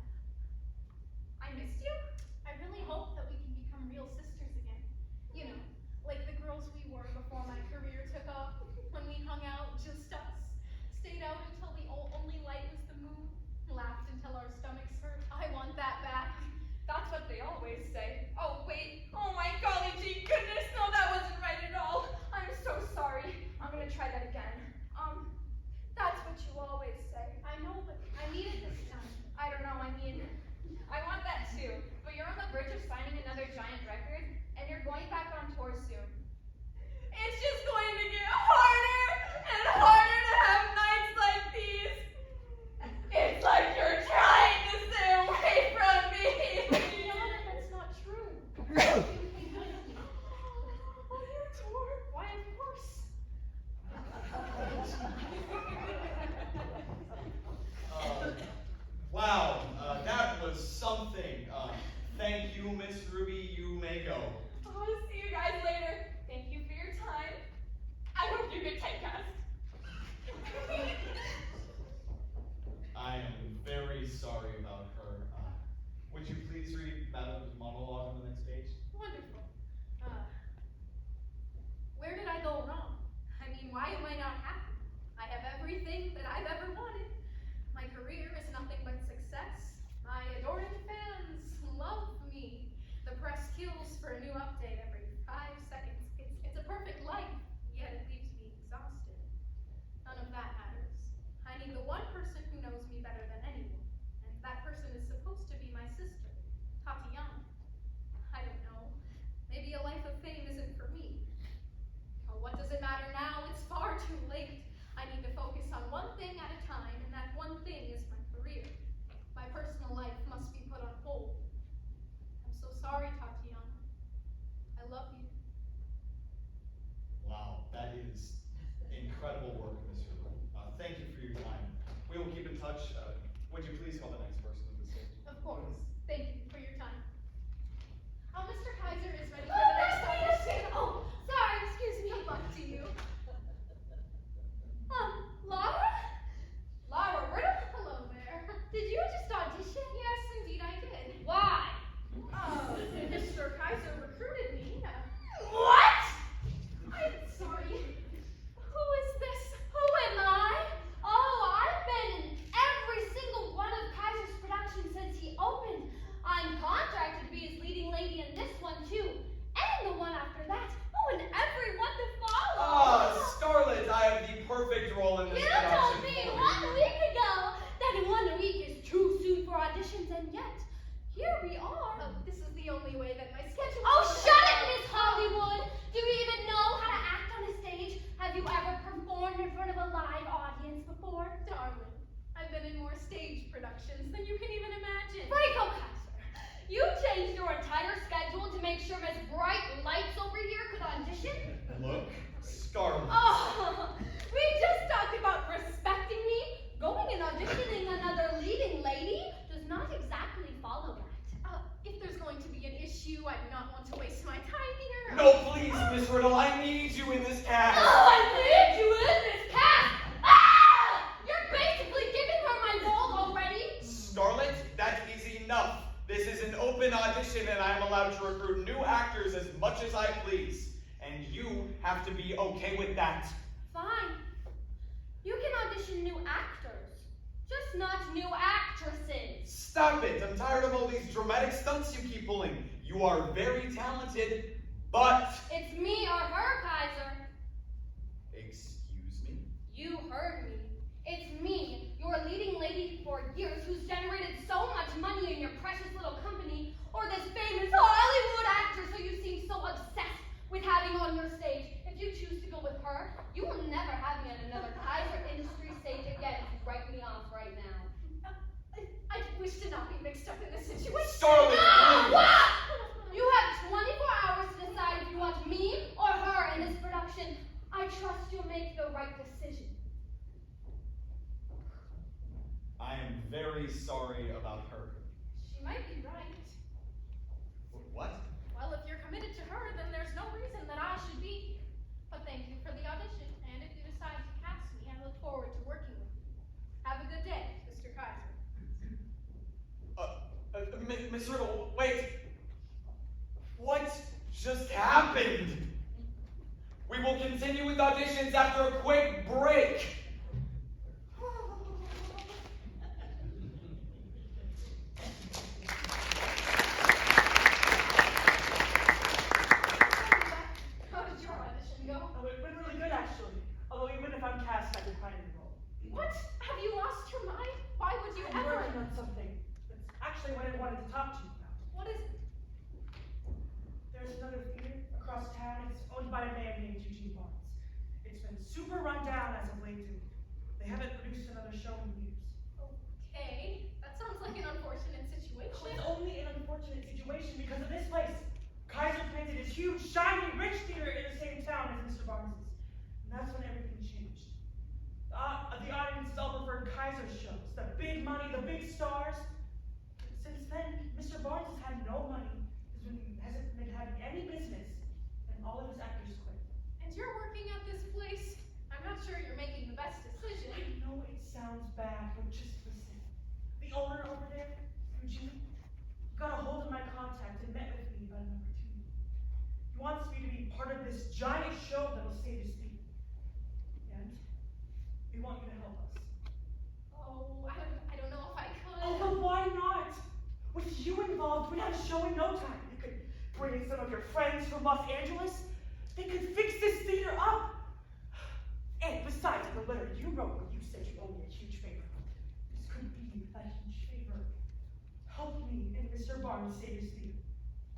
verge of signing another giant record, and you're going back on tour soon. It's just going to get harder and harder to have nights like these. It's like you're trying to stay away from me. Yana, that's not true. On your tour? Why, of course. Wow, that was something. Thank you, Miss Ruby. You may go. I'll see you guys later. Thank you for your time. I hope you get typecast. I am very sorry about her. Would you please read Madeline's monologue on the next page? Wonderful. Where did I go wrong? I mean, why am I not happy? I have everything that I've ever wanted. My career is nothing but success. My adoring fans love me. The press kills for a new update every 5 seconds. It's a perfect life, yet it leaves me exhausted. None of that matters. I need the one person who knows me better than anyone, and that person is supposed to be my sister, Tatiana. I don't know. Maybe a life of fame isn't for me. Oh, what does it matter now? It's far too late. I need to focus on one thing at a time, and that one thing is my career. My personal life must be put on hold. I'm so sorry, Tatiana. I love you. Wow, that is incredible work, Miss Riddle. Thank you for your time. We will keep in touch. Would you please call the next person to the stage? Of course. Thank you for your time. Oh, Mr. Kaiser is ready for the next audition. Oh, sorry, excuse me. Good luck to you. Lara? Lara, Riddle? Hello there. Did you just audition? Yes, indeed I did. Why? Mr. Kaiser recruited me. What? I'm sorry. Who is this? Who am I? Oh, I've been in every single one of Kaiser's productions since he opened. I'm contracted to be his leading lady in this one too, and the one after that. Oh, and every one to follow. Scarlett, I have the perfect role in this You production. told me 1 week ago that 1 week is too soon for auditions, and yet here we are. Oh, this is the only way that my schedule. Oh, shut it, Miss Hollywood! Do you even know how to act on a stage? Have you ever performed in front of a live audience before? Darling, I've been in more stage productions than you can even imagine. Franco, Kaiser, you changed your entire schedule to make sure Miss Bright Lights over here could audition? Look, Scarlett. Oh, we just talked about respecting me. Going and auditioning another leading lady does not exactly follow that. If there's going to be an issue, I do not want to waste my time here. No, please, Miss Riddle, I need you in this cast. Oh, I need you in this cast! Ah! You're basically giving her my role already. Scarlett, that is enough. This is an open audition, and I am allowed to recruit new actors as much as I please. And you have to be okay with that. Fine. You can audition new actors, just not new actresses. Stop it. I'm tired of all these dramatic stunts you keep pulling. You are very talented, but... It's me or her, Kaiser. Excuse me? You heard me. It's me, your leading lady for years, who's generated so much money in your precious little company, or this famous Hollywood actress who you seem so obsessed with having on your stage. If you choose to go with her, you will never have me on another Kaiser industry stage again if you write me off right now. I wish to not be mixed up in this situation. Scarlett, No! please. You have 24 hours to decide if you want me or her in this production. I trust you'll make the right decision. I am very sorry about her. She might be right. What? Well, if you're committed to her, then there's no reason that I should be. But thank you for the audition, and if you decide to cast me, I look forward to working with you. Have a good day, Mr. Kaiser. Miss Riddle, wait. What just happened? We will continue with auditions after a quick break. How did your audition go? Oh, it went really good, actually. Although even if I'm cast, I decline the role. What? Have you lost your mind? Why would you I'm ever? working on something. That's actually what I wanted to talk to you about. What is it? huge, shiny, rich theater in the same town as Mr. Barnes's. And that's when everything changed. The audiences all preferred Kaiser's shows, the big money, the big stars. Since then, Mr. Barnes has had no money, hasn't been having any business, and all of his actors quit. And you're working at this place? I'm not sure you're making the best decision. I know it sounds bad, but just listen. The owner over there, Eugene, got a hold of my contact and met with me about an opportunity. He wants me to be part of this giant show that'll save his theater. And we want you to help us. Oh, I don't know if I could. Oh, but why not? With you involved, we'd have a show in no time. You could bring in some of your friends from Los Angeles. They could fix this theater up. And besides, in the letter you wrote when you said you owe me a huge favor, this could be a huge favor. Help me and Mr. Barnes save his theater.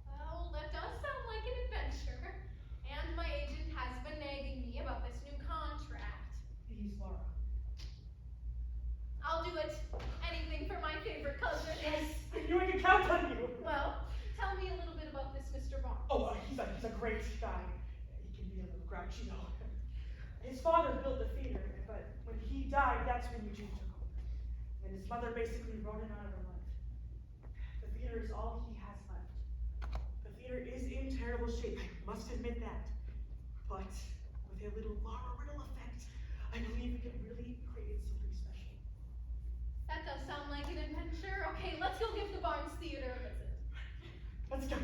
Well, that does sound like an adventure. And my agent has been nagging me about this new contract. Please, Lara. I'll do it. Anything for my favorite cousin. Yes, I knew I could count on you. Well, tell me a little bit about this Mr. Barnes. Oh, he's a great guy. He can be a little grouchy, though. His father built the theater, but when he died, that's when Eugene took over. And his mother basically wrote him out of her life. The theater is all he has left. The theater is in terrible shape, I must admit that. But with a little Lara Riddle effect, I believe we can really create something special. That does sound like an adventure. Okay, let's go give the Barnes Theater a visit. Let's go.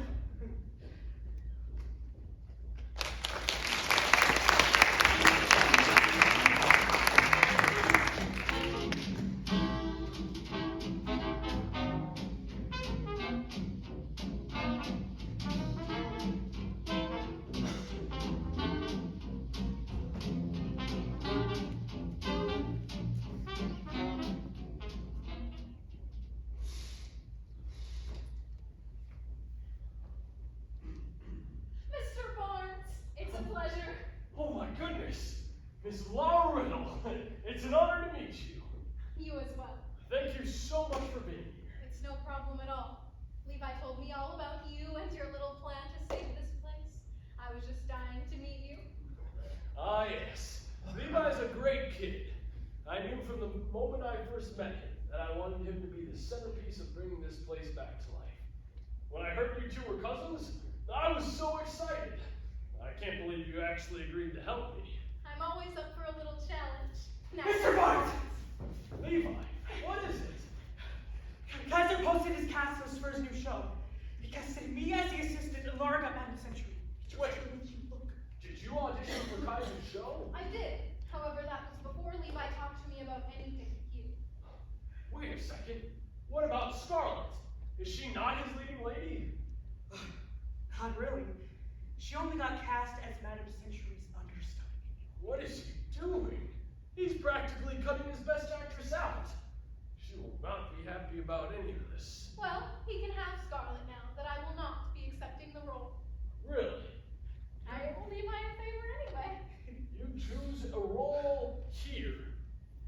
Mr. Barnes, it's a pleasure. Oh my goodness! Miss Lara Riddle, it's an honor to meet you. You as well. Thank you so much for being here. It's no problem at all. Levi told me all about you and your little plan to save this place. I was just dying to meet you. Ah, yes. Levi's a great kid. I knew from the moment I first met him that I wanted him to be the centerpiece of bringing this place back to life. When I heard you two were cousins, I was so excited. I can't believe you actually agreed to help me. I'm always up for a little challenge. Now, Mr. Barnes! Levi, what is it? Kaiser posted his cast list for his new show. He casted me as the assistant and Lara got Madam Century. Wait. Would you look? Did you audition for Kaiser's show? I did. However, that was before Levi talked to me about anything with you. Wait a second. What about Scarlett? Is she not his leading lady? Not really. She only got cast as Madam Century's understudy. What is he doing? He's practically cutting his best actress out. She will not be happy about any of this. Well, he can have Scarlett now that I will not be accepting the role. Really? I owe Levi a favor anyway. You choose a role here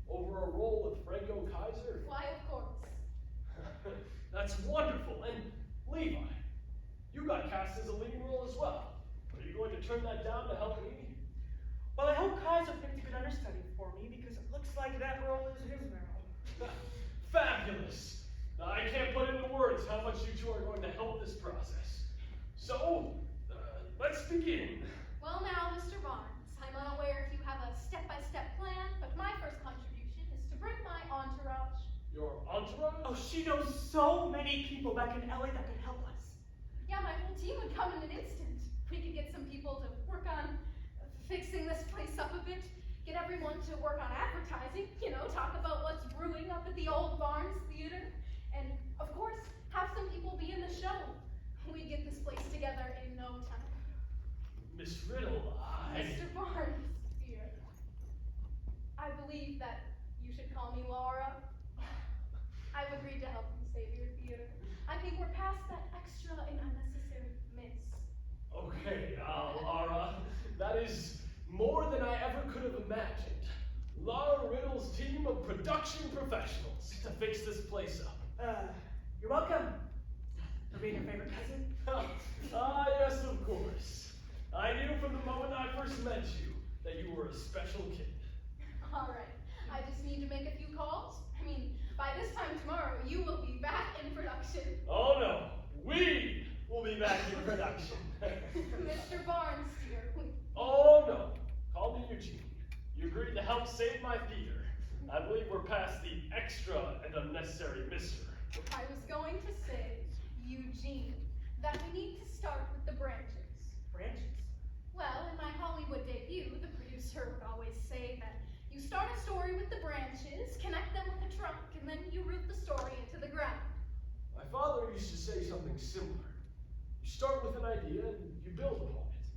over a role with Franco Kaiser? Why, of course. That's wonderful. And Levi, you got cast as a leading role as well. Are you going to turn that down to help me? Well, I hope Kaiser picked a good understudy for me because it looks like that role is his now. Fabulous. Now, I can't put into words how much you two are going to help this process. So, let's begin. Well now, Mr. Barnes, I'm unaware if you have a step-by-step plan, but my first contribution is to bring my entourage. Your entourage? Oh, she knows so many people back in LA that could help us. Yeah, my whole team would come in an instant. We could get some people to work on fixing this place up a bit, get everyone to work on advertising, talk about what's brewing up at the old Barnes Theater, and, of course, have some people be in the show. We'd get this place together in no time. Miss Riddle, Mr. Barnes, dear, I believe that you should call me Lara. I've agreed to help you save your theater. I think we're past that extra and unnecessary miss. Okay, Lara, that is more than I ever could have imagined. Lara Riddle's team of production professionals to fix this place up. You're welcome. For being your favorite cousin. Yes, of course. the moment I first met you that you were a special kid. Alright, I just need to make a few calls. I mean, by this time tomorrow, you will be back in production. Oh no, we will be back in production. Mr. Barnes, dear. Oh no, call me Eugene. You agreed to help save my theater. I believe we're past the extra and unnecessary Mr. I was going to say, Eugene, that we need to start with the branches. Branches. Well, in my Hollywood debut, the producer would always say that you start a story with the branches, connect them with the trunk, and then you root the story into the ground. My father used to say something similar. You start with an idea and you build upon it.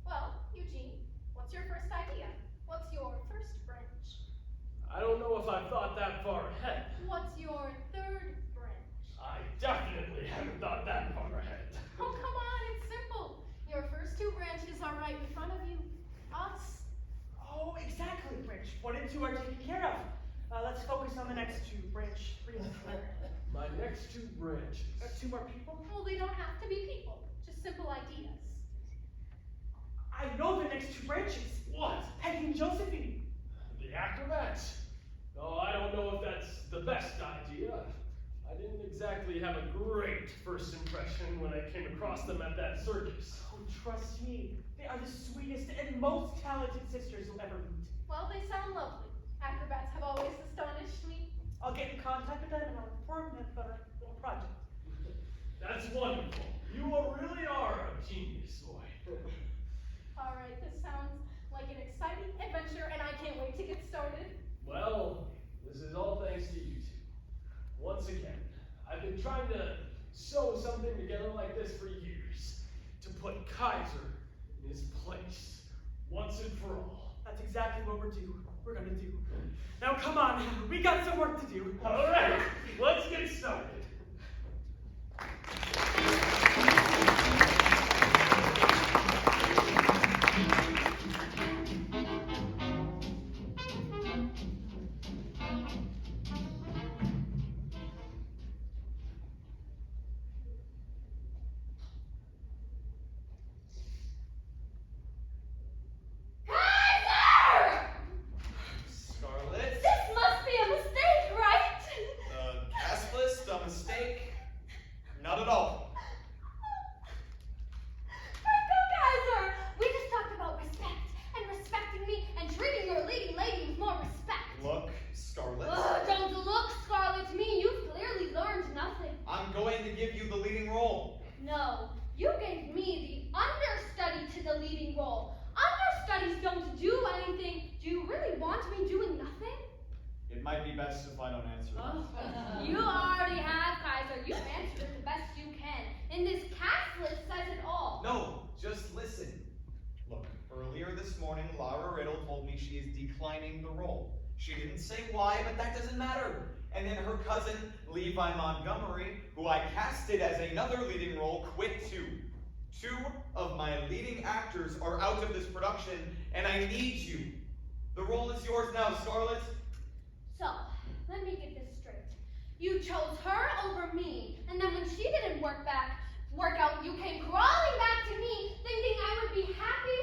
Well, Eugene, what's your first idea? What's your first branch? I don't know if I've thought that far ahead. What's your third branch? I definitely haven't thought that far ahead. Oh, come on, it's simple. Your first two branches are right in front of you. Us. Oh, exactly, branch 1 and 2 are taken care of. Let's focus on the next two, branch 3 and 4. My next two branches. 2 more people? Well, they don't have to be people, just simple ideas. I know the next 2 branches. What? Peggy and Josephine. The acrobats. Oh, I don't know if that's the best idea. I didn't exactly have a great first impression when I came across them at that circus. Oh, trust me, they are the sweetest and most talented sisters you'll ever meet. Well, they sound lovely. Acrobats have always astonished me. I'll get in contact with them and I'll inform them about our little project. That's wonderful. You really are a genius, boy. All right, this sounds like an exciting adventure, and I can't wait to get started. Well, this is all thanks to you two. Once again, I've been trying to sew something together like this for years. To put Kaiser in his place, once and for all. That's exactly what we're gonna do. Now come on, we got some work to do. All right, let's get started. Kaiser! Scarlett? This must be a mistake, right? Cast list, a mistake? Not at all. Franco Kaiser! We just talked about respect and respecting me and treating your leading lady with more respect. Look, Scarlett. Ugh, don't look, Scarlett, to me. You've clearly learned nothing. I'm going to give you the leading role. No, you gave me the understudy to the leading role. Understudies don't do anything. Do you really want me doing nothing? It might be best if I don't answer that. You already have, Kaiser. You've answered it the best you can. And this cast list says it all. No, just listen. Look, earlier this morning, Lara Riddle told me she is declining the role. She didn't say why, but that doesn't matter. And then her cousin, Levi Montgomery, who I casted as another leading role, quit too. 2 of my leading actors are out of this production, and I need you. The role is yours now, Scarlett. So, let me get this straight. You chose her over me, and then when she didn't work out, you came crawling back to me, thinking I would be happy?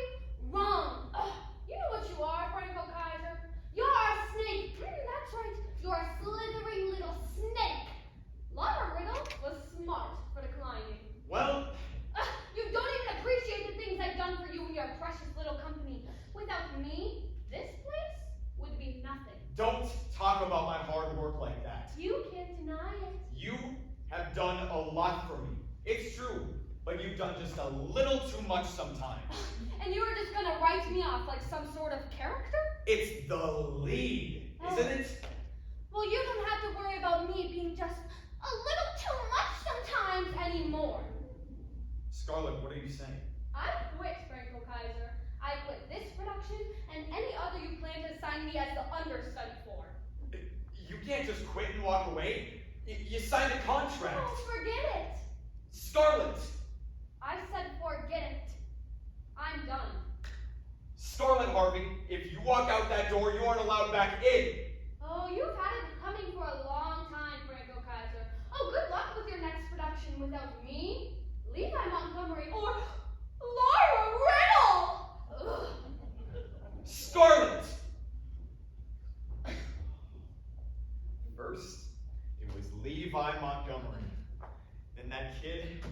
Wrong. Ugh, you know what you are, Franco Kaiser. You're a snake. That's right. You're a slithering little snake. Lara Riddle was smart for declining. Well, You don't even appreciate the things I've done for you and your precious little company. Without me, this place would be nothing. don't talk about my hard work like that. You can't deny it. You have done a lot for me. It's true, but you've done just a little too much sometimes. And you were just gonna write me off like some sort of character? It's the lead, isn't it? Well, you don't have to worry about me being just a little too much sometimes anymore. Scarlett, what are you saying? I quit, Franco Kaiser. I quit this production and any other you plan to assign me as the understudy for. You can't just quit and walk away. You signed a contract. Oh, forget it. Scarlett! I said forget it. I'm done. Scarlett, Harvey, if you walk out that door, you aren't allowed back in. Oh, you've had it coming for a long time, Franco Kaiser. Oh, good luck with your next production without me, Levi Montgomery, or Lara Riddle! kid,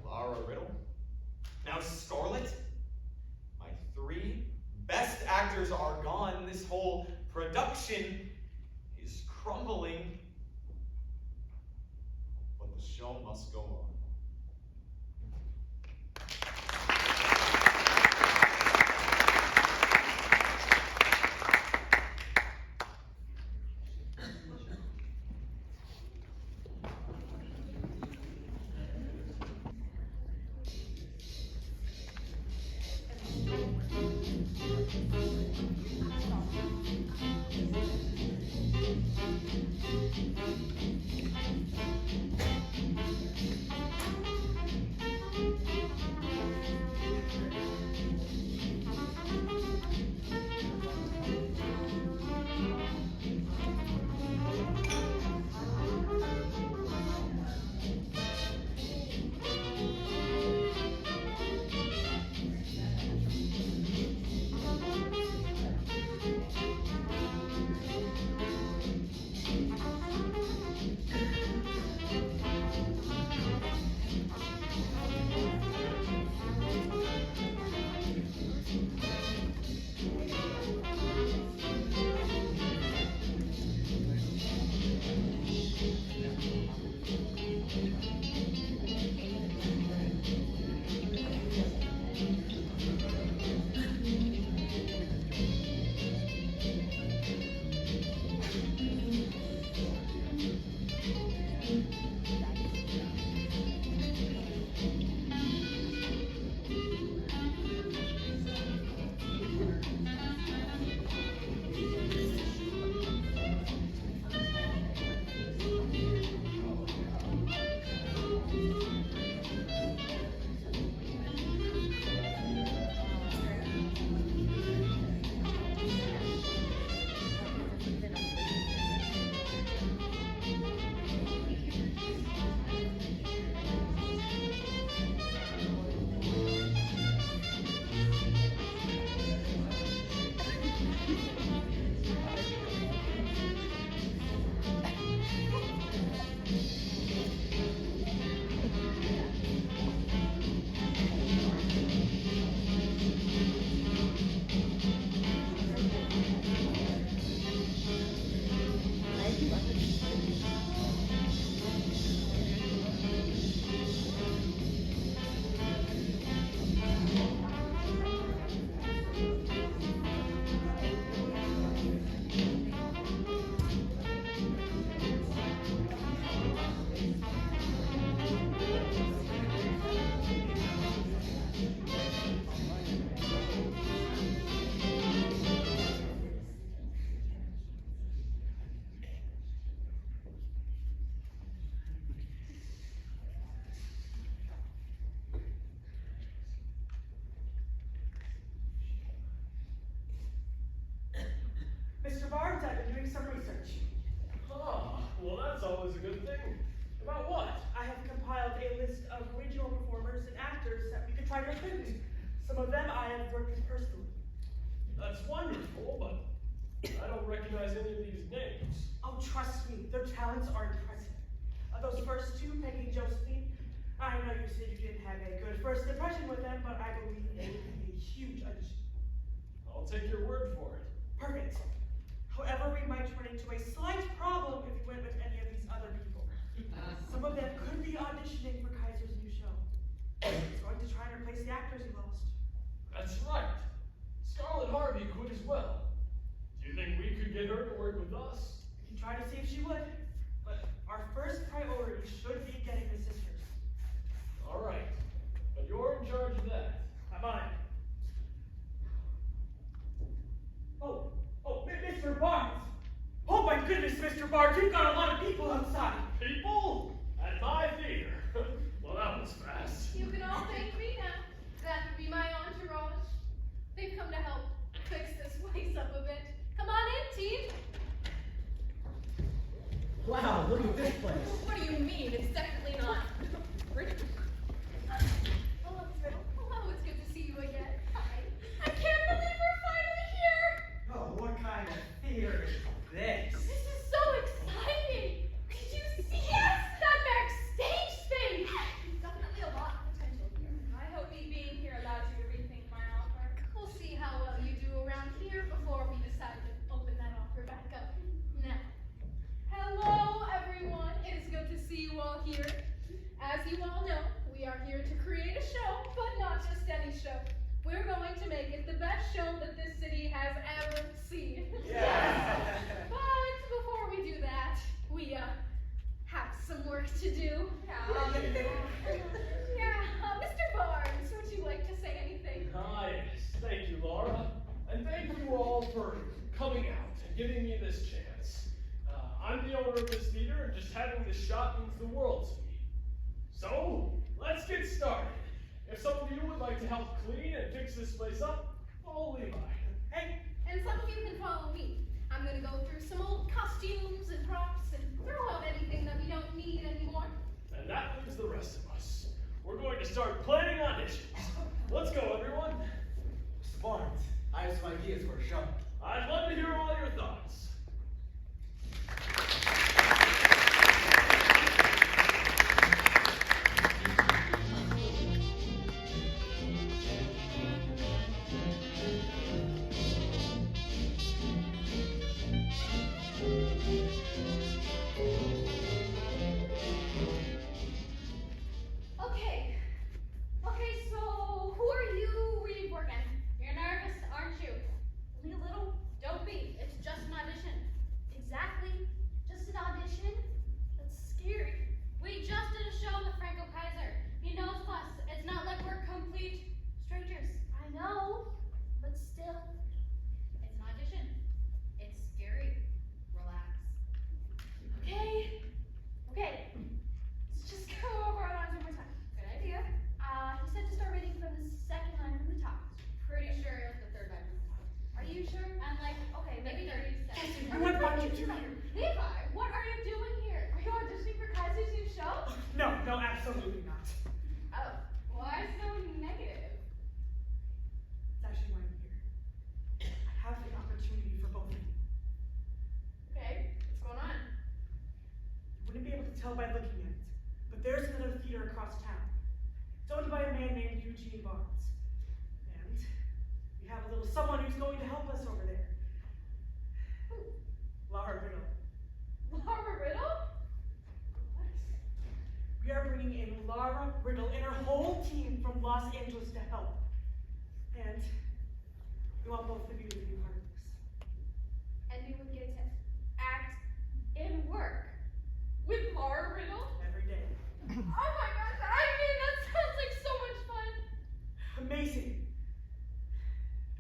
Lara Riddle. Now Scarlett. My 3 best actors are gone. This whole production is crumbling. But the show must go on. Mr. Barnes, I've been doing some research. Ah, well that's always a good thing. About what? I have compiled a list of original performers and actors that we could try to recruit. Some of them I have worked with personally. That's wonderful, but I don't recognize any of these names. Oh, trust me, their talents are impressive. Those first 2, Peggy and Josephine, I know you said you didn't have a good first impression with them, but I believe they would be a huge addition. I'll take your word for it. Perfect. However, we might run into a slight problem if you went with any of these other people. Some of them could be auditioning for Kaiser's new show. He's going to try and replace the actors he lost. That's right. Scarlett Harvey could as well. Do you think we could get her to work with us? We can try to see if she would, but our first priority should be getting the sisters. All right, but you're in charge of that. Am I? Oh, Mr. Barnes! Oh my goodness, Mr. Barnes, you've got a lot of people outside. People? At my theater? Well, that was fast. You can all thank me now. That would be my entourage. They've come to help fix this place up a bit. Come on in, team. Wow, look at this place. What do you mean? It's definitely not. Hello, Riddle. Hello, it's good to see you again. Hi. I can't believe we're finally here. Oh, what kind of theater is this? This is so exciting. Did you see that backstage thing? show that this city has ever seen. Yeah. But before we do that, we have some work to do. Mr. Barnes, would you like to say anything? Ah, yes. Thank you, Lara. And thank you all for coming out and giving me this chance. I'm the owner of this theater, and just having this shot means the world to me. So, let's get started. If some of you would like to help clean and fix this place up, follow Levi. Hey, And some of you can follow me. I'm gonna go through some old costumes and props and throw out anything that we don't need anymore. And that leaves the rest of us. We're going to start planning auditions. Let's go, everyone. Mr. Barnes, I have some ideas for a show. I'd love to hear all your thoughts. Okay, so who are you reading for again? You're nervous, aren't you? Only a little. Don't be. It's just an audition. Exactly. Just an audition. That's scary. We just did a show with Franco Kaiser. He knows us. It's not like we're complete strangers. I know, but still. It's an audition. It's scary. Relax. Okay. Okay. Let's just go over our lines one more time. Good idea. He said to start reading from the second line from the top. Pretty sure it's the third line. Are you sure? And like, Okay, maybe 30 seconds. what brought you two here? Levi, what are you doing here? Are you auditioning for Kaiser's new show? No, absolutely not. Oh, why so negative? It's actually why I'm here. I have an opportunity for both of you. Okay, what's going on? You wouldn't be able to tell by looking at it, but there's another theater across town. It's owned by a man named Eugene Barnes. And we have a little someone who's going to help us over there. Who? Lara Riddle. Lara Riddle? What? We are bringing in Lara Riddle and her whole team from Los Angeles to help. And we want both of you to be part of this. And we would get to act and work with Lara Riddle? Every day. Oh my gosh, I mean, that sounds like so much fun. Amazing.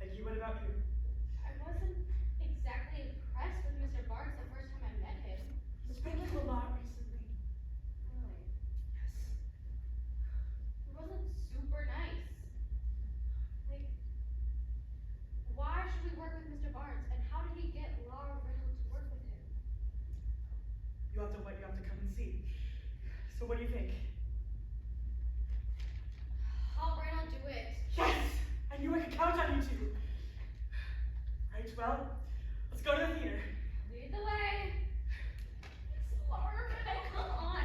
Peggy, what about you? I wasn't exactly impressed with Mr. Barnes the first time I met him. He's been through a lot recently. Really? Yes. He wasn't super nice. Like, why should we work with Mr. Barnes? And how did he get Lara Riddle to work with him? You have to come and see. So what do you think? All right, I'll do it. Yes! I knew I could count on you two. Right, well, let's go to the theater. Lead the way. It's Lara Riddle, come on.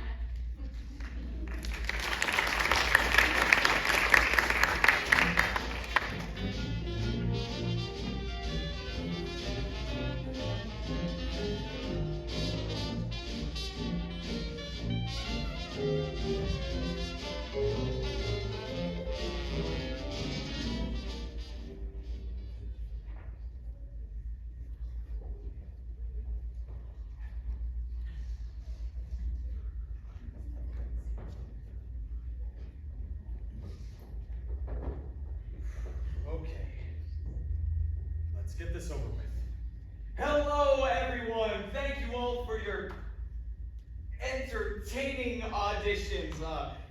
Okay. Let's get this over with. Hello, everyone. Thank you all for your entertaining auditions.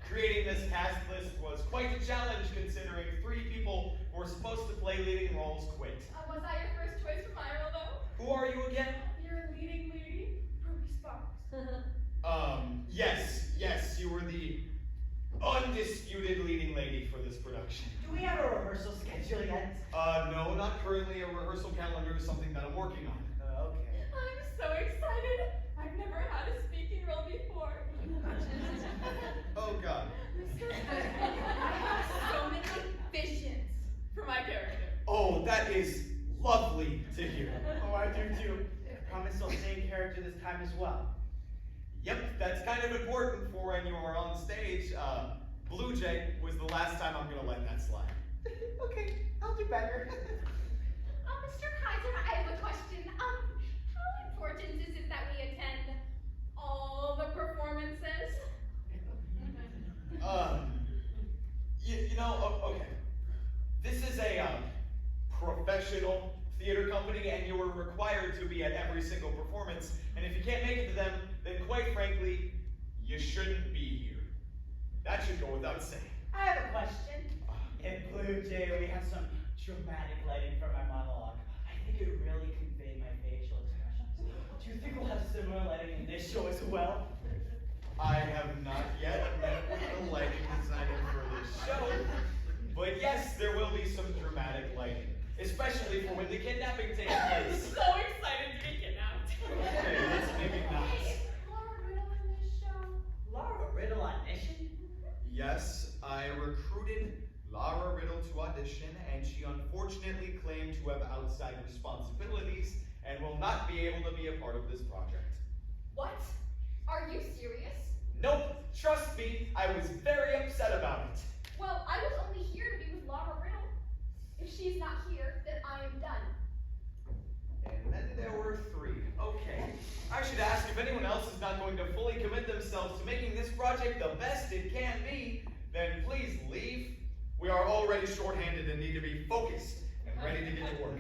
Creating this cast list was quite a challenge considering 3 people who were supposed to play leading roles quit. Was I your first choice for my role, though? Who are you again? You're a leading lady, Ruby Sparks. Yes, you were the undisputed leading lady for this production. Do we have a rehearsal schedule yet? No, not currently. A rehearsal calendar is something that I'm working on. Okay. I'm so excited. I've never had a speaking role before. Oh, God. I have so many visions for my character. Oh, that is lovely to hear. Oh, I do too. I promise I'll stay in character this time as well. Yep, that's kind of important for when you are on stage. Blue Jay was the last time I'm gonna let that slide. Okay, I'll do better. Mr. Kaiser, I have a question. How important is it that we attend all the performances? Okay. This is a professional theater company, and you are required to be at every single performance. And if you can't make it to them, then quite frankly, you shouldn't be here. That should go without saying. I have a question. In Blue Jay, we have some dramatic lighting from our monologue. I think it really conveyed my facial expressions. Do you think we'll have similar lighting in this show as well? I have not yet met with the lighting designer for this show, but yes, there will be some dramatic lighting, especially for when the kidnapping takes I'm place. so excited to be kidnapped. Okay, let's maybe not. Hey, Lara Riddle in this show. Lara Riddle audition? Yes, I recruited Lara Riddle to audition, and she unfortunately claimed to have outside responsibilities and will not be able to be a part of this project. What? Are you serious? Nope, trust me, I was very upset about it. Well, I was only here to be with Lara Riddle. If she's not here, then I am done. And then there were 3. Okay, I should ask if anyone else is not going to fully commit themselves to making this project the best it can be, then please leave. We are already shorthanded and need to be focused and ready to get to work.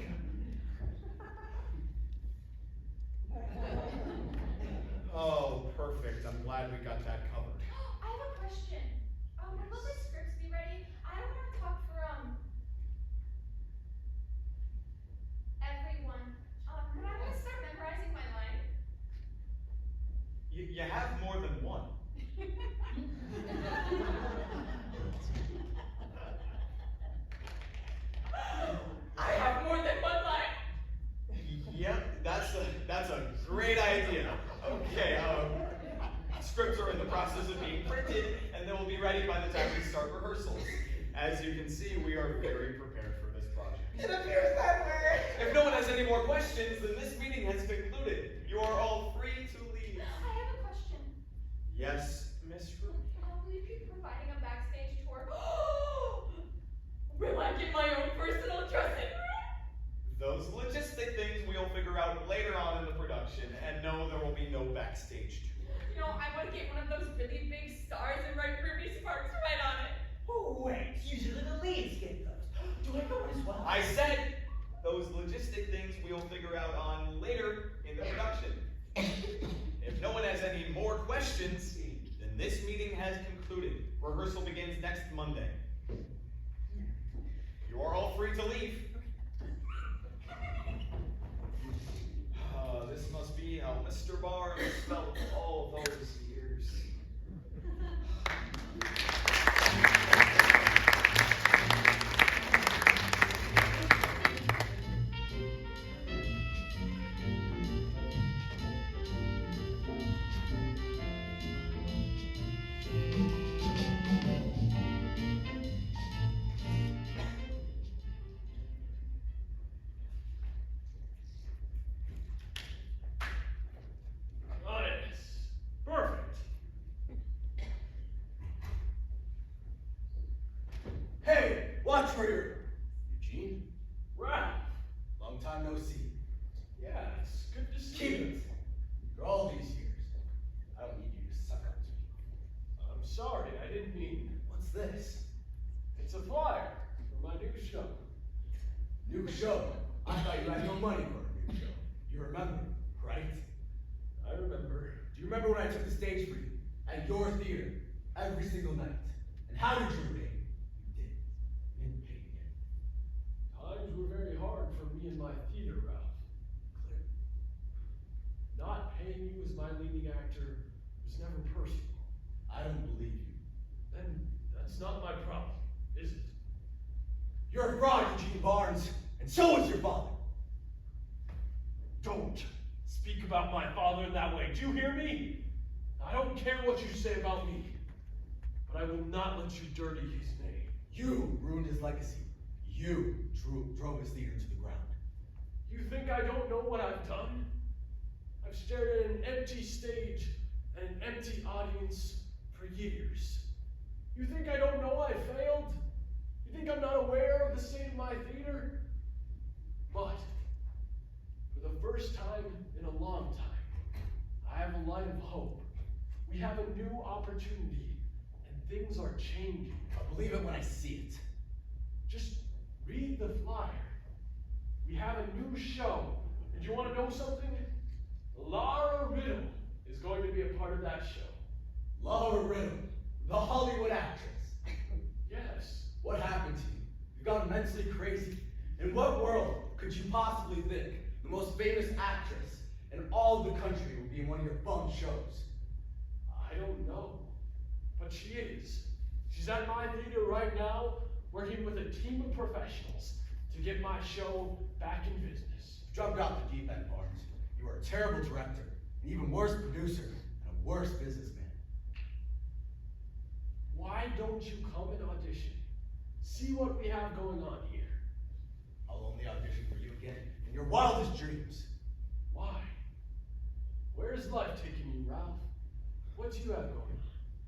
Oh, perfect. I'm glad we got that covered. I have a question. When will the scripts be ready? I don't want to talk for, everyone. But I want to start memorizing my line. You have more than one. I have more than one line. Yep, that's a great idea. Okay, scripts are in the process of being printed, and they will be ready by the time we start rehearsals. As you can see, we are very prepared for this project. It appears that way. If no one has any more questions, then this meeting has concluded. You are all free to leave. I have a question. Yes, Miss Ruby. Will you be providing a backstage tour? Will I get my own personal dressing room? Those logistic things we'll figure out later on in the production, and no, there will be no backstage tour. You know, I want to get one of those really big stars and write Ruby Sparks right on it. Oh, wait. Usually the leads get those. Do I know it as well? I said those logistic things we'll figure out on later in the production. If no one has any more questions, then this meeting has concluded. Rehearsal begins next Monday. You are all free to leave. This must be how Mr. Barnes felt all those years. Watch for your... Eugene? Ralph? Long time no see. Yeah, it's good to see Keep you. it. After all these years, I don't need you to suck up to me. I'm sorry, I didn't mean... What's this? It's a flyer for my new show. New show? I thought you had no money for a new show. You remember, right? I remember. Do you remember when I took the stage for you? At your theater, every single night? And how did you repay me? You did. You didn't pay me yet. Times were very hard for me and my theater, Ralph. Clear. Not paying you as my leading actor was never personal. I don't believe you. Then that's not my problem, is it? You're a fraud, Eugene Barnes, and so is your father. Don't speak about my father in that way. Do you hear me? I don't care what you say about me, but I will not let you dirty his name. You ruined his legacy. You drove his theater to the ground. You think I don't know what I've done? I've stared at an empty stage and an empty audience for years. You think I don't know I failed? You think I'm not aware of the state of my theater? But We have a new opportunity, and things are changing. I'll believe it when I see it. Just read the flyer. We have a new show. And you want to know something? Lara Riddle is going to be a part of that show. Lara Riddle, the Hollywood actress. Yes. What happened to you? You've gone immensely crazy. In what world could you possibly think the most famous actress in all of the country would be in one of your bum shows? I don't know. But she is. She's at my theater right now, working with a team of professionals to get my show back in business. You dropped out the deep end, Barnes. You were a terrible director, an even worse producer, and a worse businessman. Why don't you come and audition? See what we have going on here. I'll only audition for you again in your wildest dreams. Why? Where's life taking you, Ralph? What do you have going on?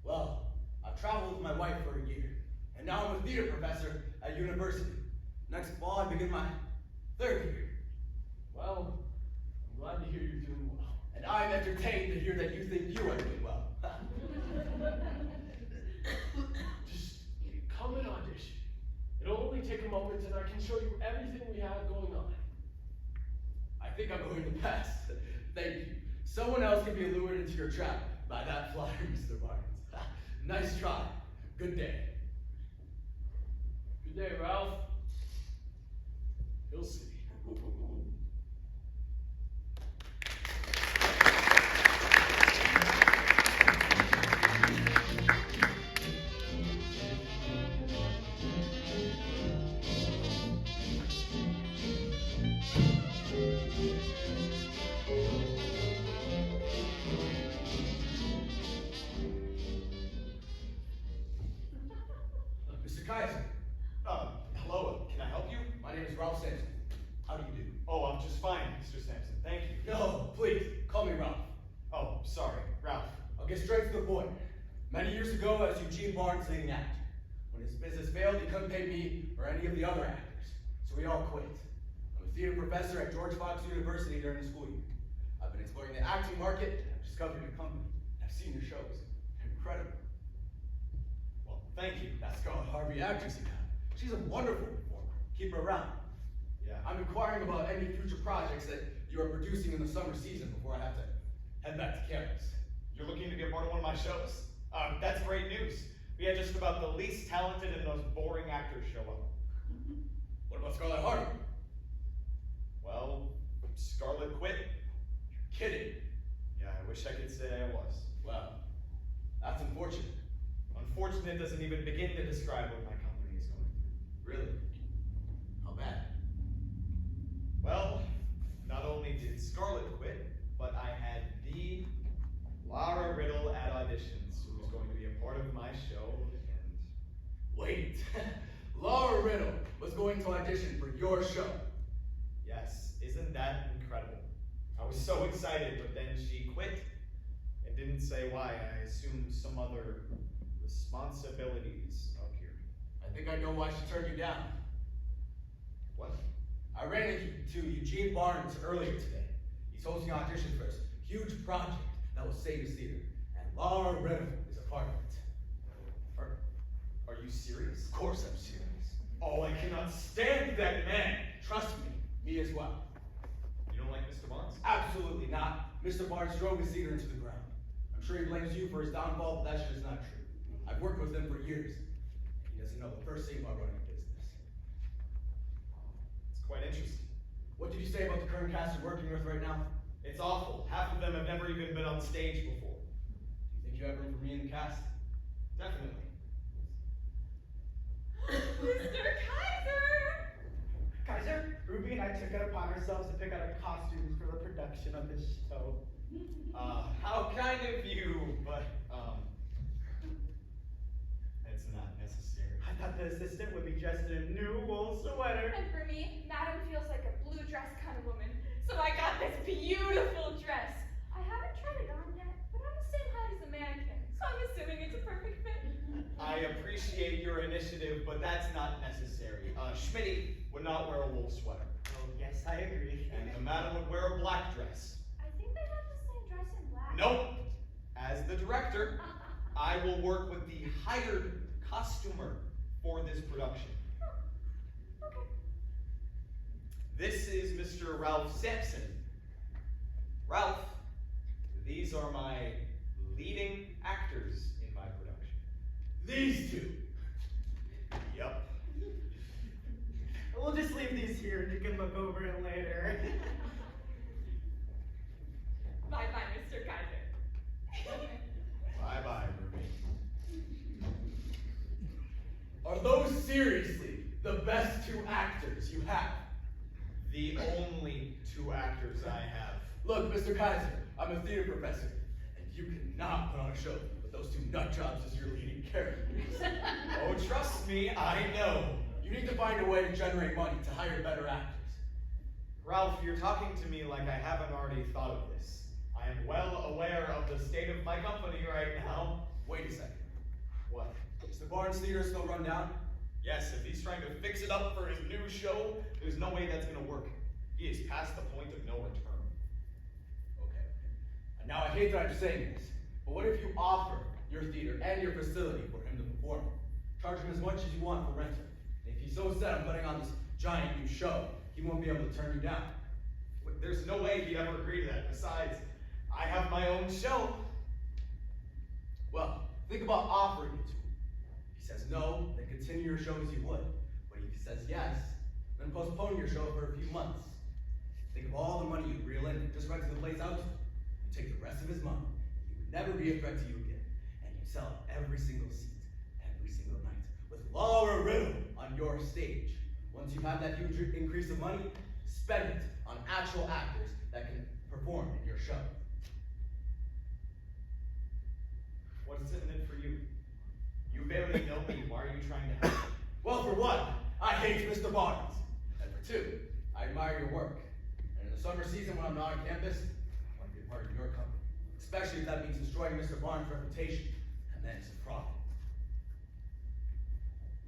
Well, I've traveled with my wife for a year, and now I'm a theater professor at university. Next fall, I begin my 3rd year. Well, I'm glad to hear you're doing well. And I'm entertained to hear that you think you are doing well. Just come and audition. It'll only take a moment, and I can show you everything we have going on. I think I'm going to pass. Thank you. Someone else can be lured into your trap by that flyer, Mr. Barnes. Nice try. Good day. Good day, Ralph. You'll see. Mr. Kaiser, Hello, can I help you? my name is Ralph Sampson. How do you do? Oh, I'm just fine, Mr. Sampson, thank you. No, please, call me Ralph. Oh, sorry, Ralph. I'll get straight to the point. Many years ago, I was Eugene Barnes' leading actor. When his business failed, he couldn't pay me or any of the other actors, so we all quit. I'm a theater professor at George Fox University during the school year. I've been exploring the acting market, and I've discovered your company. I've seen your shows. They're incredible. Well, thank you. That Scarlett Harvey actress you have. She's a wonderful performer. Keep her around. Yeah. I'm inquiring about any future projects that you are producing in the summer season before I have to head back to campus. You're looking to be a part of one of my shows? That's great news. We had just about the least talented and most boring actors show up. What about Scarlett Harvey? Well, Scarlett quit. You're kidding. Yeah, I wish I could say I was. Well, that's unfortunate. Unfortunate doesn't even begin to describe what my company is going through. Really? How bad? Well, not only did Scarlett quit, but I had the Lara Riddle at auditions, who was going to be a part of my show, and Wait. Lara Riddle was going to audition for your show. yes, isn't that incredible? I was so excited, but then she quit and didn't say why. I assumed some other responsibilities appeared. I think I know why she turned you down. What? I ran into Eugene Barnes earlier today. He's hosting auditions for this huge project that will save his theater. And Lara Riddle is a part of it. Are you serious? Of course I'm serious. Oh, I cannot stand that man! Trust me as well. You don't like Mr. Barnes? Absolutely not. Mr. Barnes drove his theater into the ground. I'm sure he blames you for his downfall, but that shit is not true. I've worked with him for years. He doesn't know the first thing about running a business. It's quite interesting. What did you say about the current cast you're working with right now? It's awful. Half of them have never even been on stage before. Do you think you have room for me in the cast? Definitely. Mr. Kaiser! Kaiser, Ruby and I took it upon ourselves to pick out a costume for the production of this show. How kind of you, but, it's not necessary. I thought the assistant would be dressed in a new wool sweater. And for me, Madam feels like a blue dress kind of woman. So I got this beautiful dress. I haven't tried it on yet, but I'm the same height as the mannequin, so I'm assuming it's a perfect fit. I appreciate your initiative, but that's not necessary. Schmitty would not wear a wool sweater. Oh, yes, I agree. And the madam would wear a black dress. I think they have the same dress in black. Nope. As the director, I will work with the hired costumer for this production. Okay. This is Mr. Ralph Sampson. Ralph, these are my leading actors in my production. These two. Yup. We'll just leave these here and you can look over it later. Bye-bye, Mr. Kaiser. Bye-bye, Ruby. Are those seriously the best two actors you have? The only two actors I have. Look, Mr. Kaiser, I'm a theater professor, and you cannot put on a show with those two nut jobs as your leading characters. Oh, trust me, I know. You need to find a way to generate money to hire better actors. Ralph, you're talking to me like I haven't already thought of this. I am well aware of the state of my company right now. Wait a second. What? Is the Barnes Theater still run down? Yes, if he's trying to fix it up for his new show, there's no way that's gonna work. He is past the point of no return. Okay. And now I hate that I'm saying this, but what if you offer your theater and your facility for him to perform? Charge him as much as you want for rental. And if he's so set on putting on this giant new show, he won't be able to turn you down. But there's no way he'd ever agree to that. Besides, I have my own show. Well, think about offering it to him. If he says no, then continue your show as you would. But if he says yes, then postpone your show for a few months. Think of all the money you reel in just renting the place out to him. You take the rest of his money, he would never be a threat to you again. And you sell every single seat, every single night, with Lara Riddle on your stage. Once you have that huge increase of money, spend it on actual actors that can perform in your show. What's in it for you? You barely know me. Why are you trying to help? Well, for one, I hate Mr. Barnes. And for two, I admire your work. And in the summer season when I'm not on campus, I want to be a part of your company. Especially if that means destroying Mr. Barnes' reputation. And then it's a profit.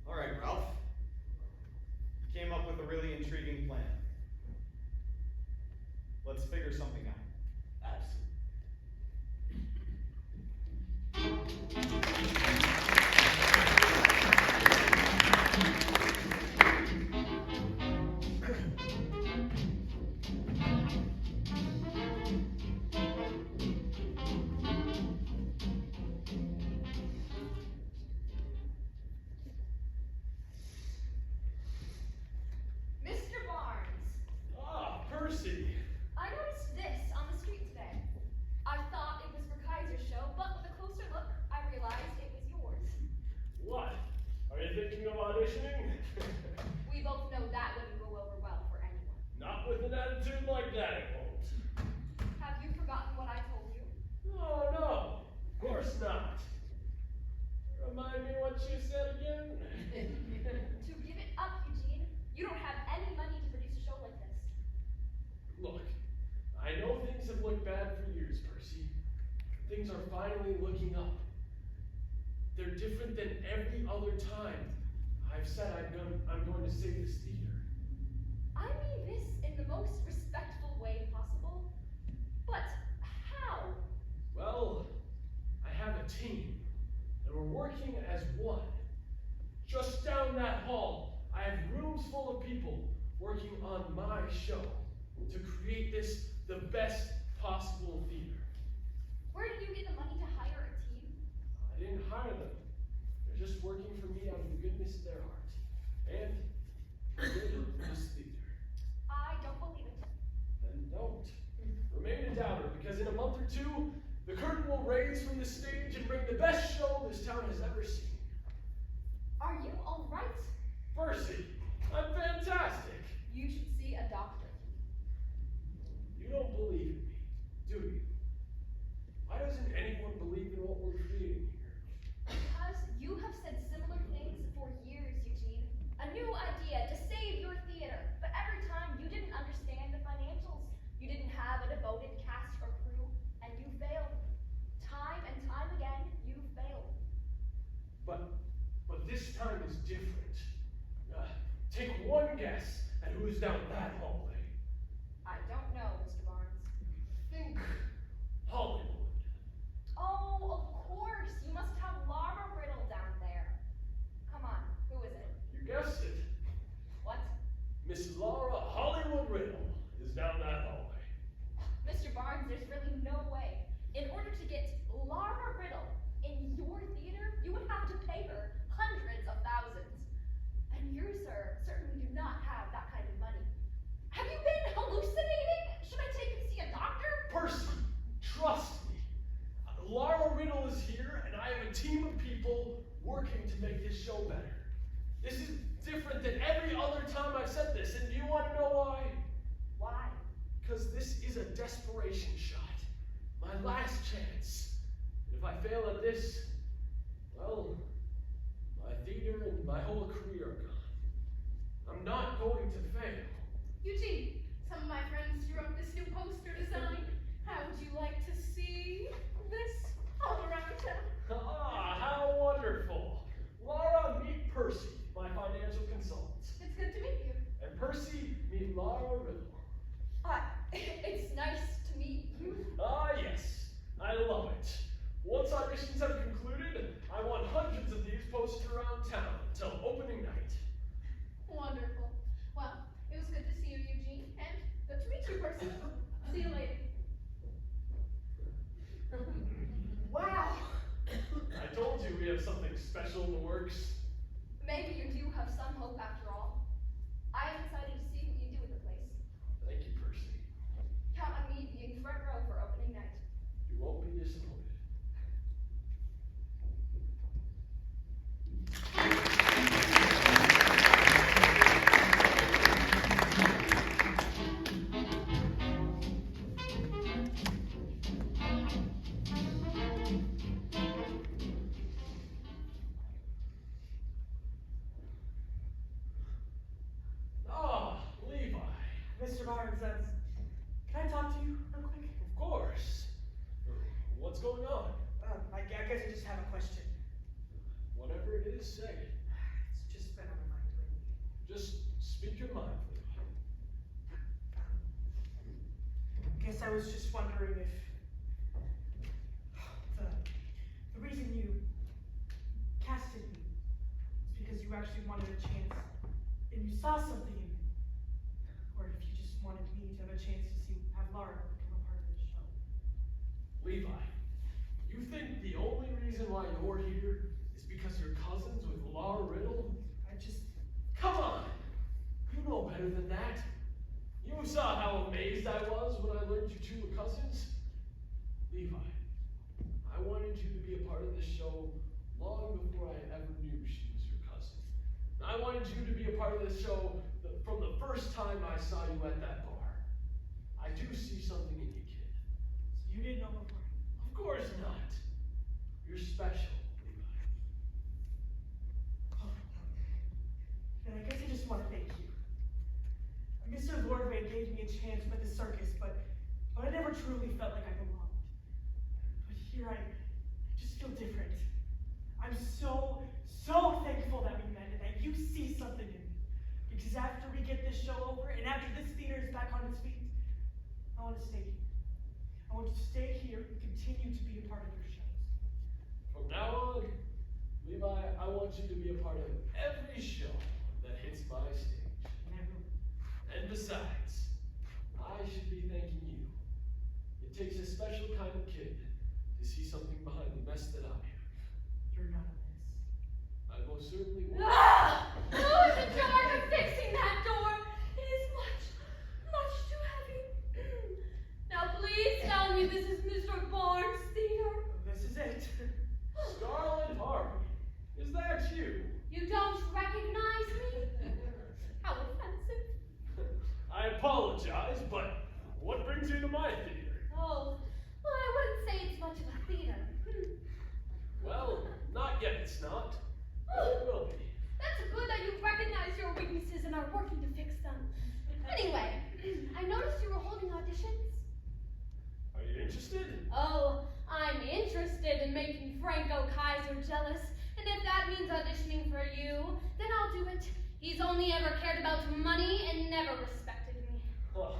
All right, Ralph. You came up with a really intriguing plan. Let's figure something out. Absolutely. Mr. Barnes, Ah, Percy. I noticed this on the street today. I thought it was for Kaiser's show, but with a closer look, I realized it was yours. What? Are you thinking of auditioning? We both know that wouldn't go over well for anyone. Not with an attitude like that, it won't. Have you forgotten what I told you? Oh, no. Of course not. Remind me what you said again? To give it up, Eugene. You don't have any money to produce a show like this. Look, I know things have looked bad for years, Percy. Things are finally looking up. They're different than every other time I've said I'm going to save this theater. I mean this in the most respectful way possible. But how? Well, I have a team, and we're working as one. Just down that hall, I have rooms full of people working on my show to create this the best possible theater. Where did you get the money to hire a team? I didn't hire them. They're just working for me out of the goodness of their heart. And the good of this theater. I don't believe it. Then don't. Remain a doubter, because in a month or two, the curtain will raise from the stage and bring the best show this town has ever seen. Are you all right? Percy, I'm fantastic. You should see a doctor. You don't believe in me, do you? Why doesn't anyone believe in what we're creating here? Because you have said similar things for years, Eugene. A new idea to save your theater, but every time you didn't understand the financials. You didn't have a devoted cast or crew, and you failed. Time and time again, you failed. But this time is different. Take one guess at who's down that hallway. I don't know, Mr. Barnes. Think Hollywood. Oh, This is different than every other time I've said this, and do you want to know why? Why? Because this is a desperation shot. My last chance. And if I fail at this, well, my theater and my whole career are gone. I'm not going to fail. Eugene, some of my friends drew up this new poster design. How would you like to see this all around town? Ah, how wonderful. Lara, meet Percy, my financial consultant. It's good to meet you. And Percy, meet Lara Riddle. It's nice to meet you. Ah, yes. I love it. Once auditions have concluded, I want hundreds of these posted around town until opening night. Wonderful. Well, it was good to see you, Eugene, and good to meet you, Percy. See you later. Wow. I told you we have something special in the works. Maybe you do have some hope after all. I am excited to see what you do with the place. Thank you, Percy. Count on me being front row for opening night. You won't be disappointed. Ah, Levi. Mr. Barnes, can I talk to you real quick? Of course. What's going on? I guess I just have a question. Whatever it is, say it. It's just been on my mind lately. Just speak your mind, Levi. Guess I was just wondering if the reason you casted me is because you actually wanted a chance and you saw something in me, or if you just wanted me to have a chance to have Lara become a part of this show. Levi, you think the only reason why you're here is because you're cousins with Lara Riddle? Come on! You know better than that. You saw how amazed I was when I learned you two were cousins. Levi, I wanted you to be a part of this show long before I ever knew she was your cousin. I wanted you to be a part of this show from the first time I saw you at that bar. I do see something in you, kid. So you didn't know before? Of course not. You're special, Levi. And I guess I just want to thank you. Mr. Lordway gave me a chance with the circus, but I never truly felt like I belonged. But here I just feel different. I'm so thankful that we met and that you see something in me. Because after we get this show over and after this theater is back on its feet, I want to stay here. I want to stay here and continue to be a part of your shows. From now on, Levi, I want you to be a part of every show that hits my stage. And besides, I should be thanking you. It takes a special kind of kid to see something behind the mess that I am. You're not a mess. I most certainly will. Ah! Who's in charge of fixing that door? It is much too heavy. Now please tell me this is Mr. Barnes' theater. This is it. Scarlett, Harvey, is that you? You don't recognize me? How offensive. I apologize, but what brings you to my theater? Oh, well, I wouldn't say it's much of a theater. Well, not yet it's not. But it will be. That's good that you recognize your weaknesses and are working to fix them. Anyway, I noticed you were holding auditions. Are you interested? Oh, I'm interested in making Franco Kaiser jealous, and if that means auditioning for you, then I'll do it. He's only ever cared about money and never respected me. Oh,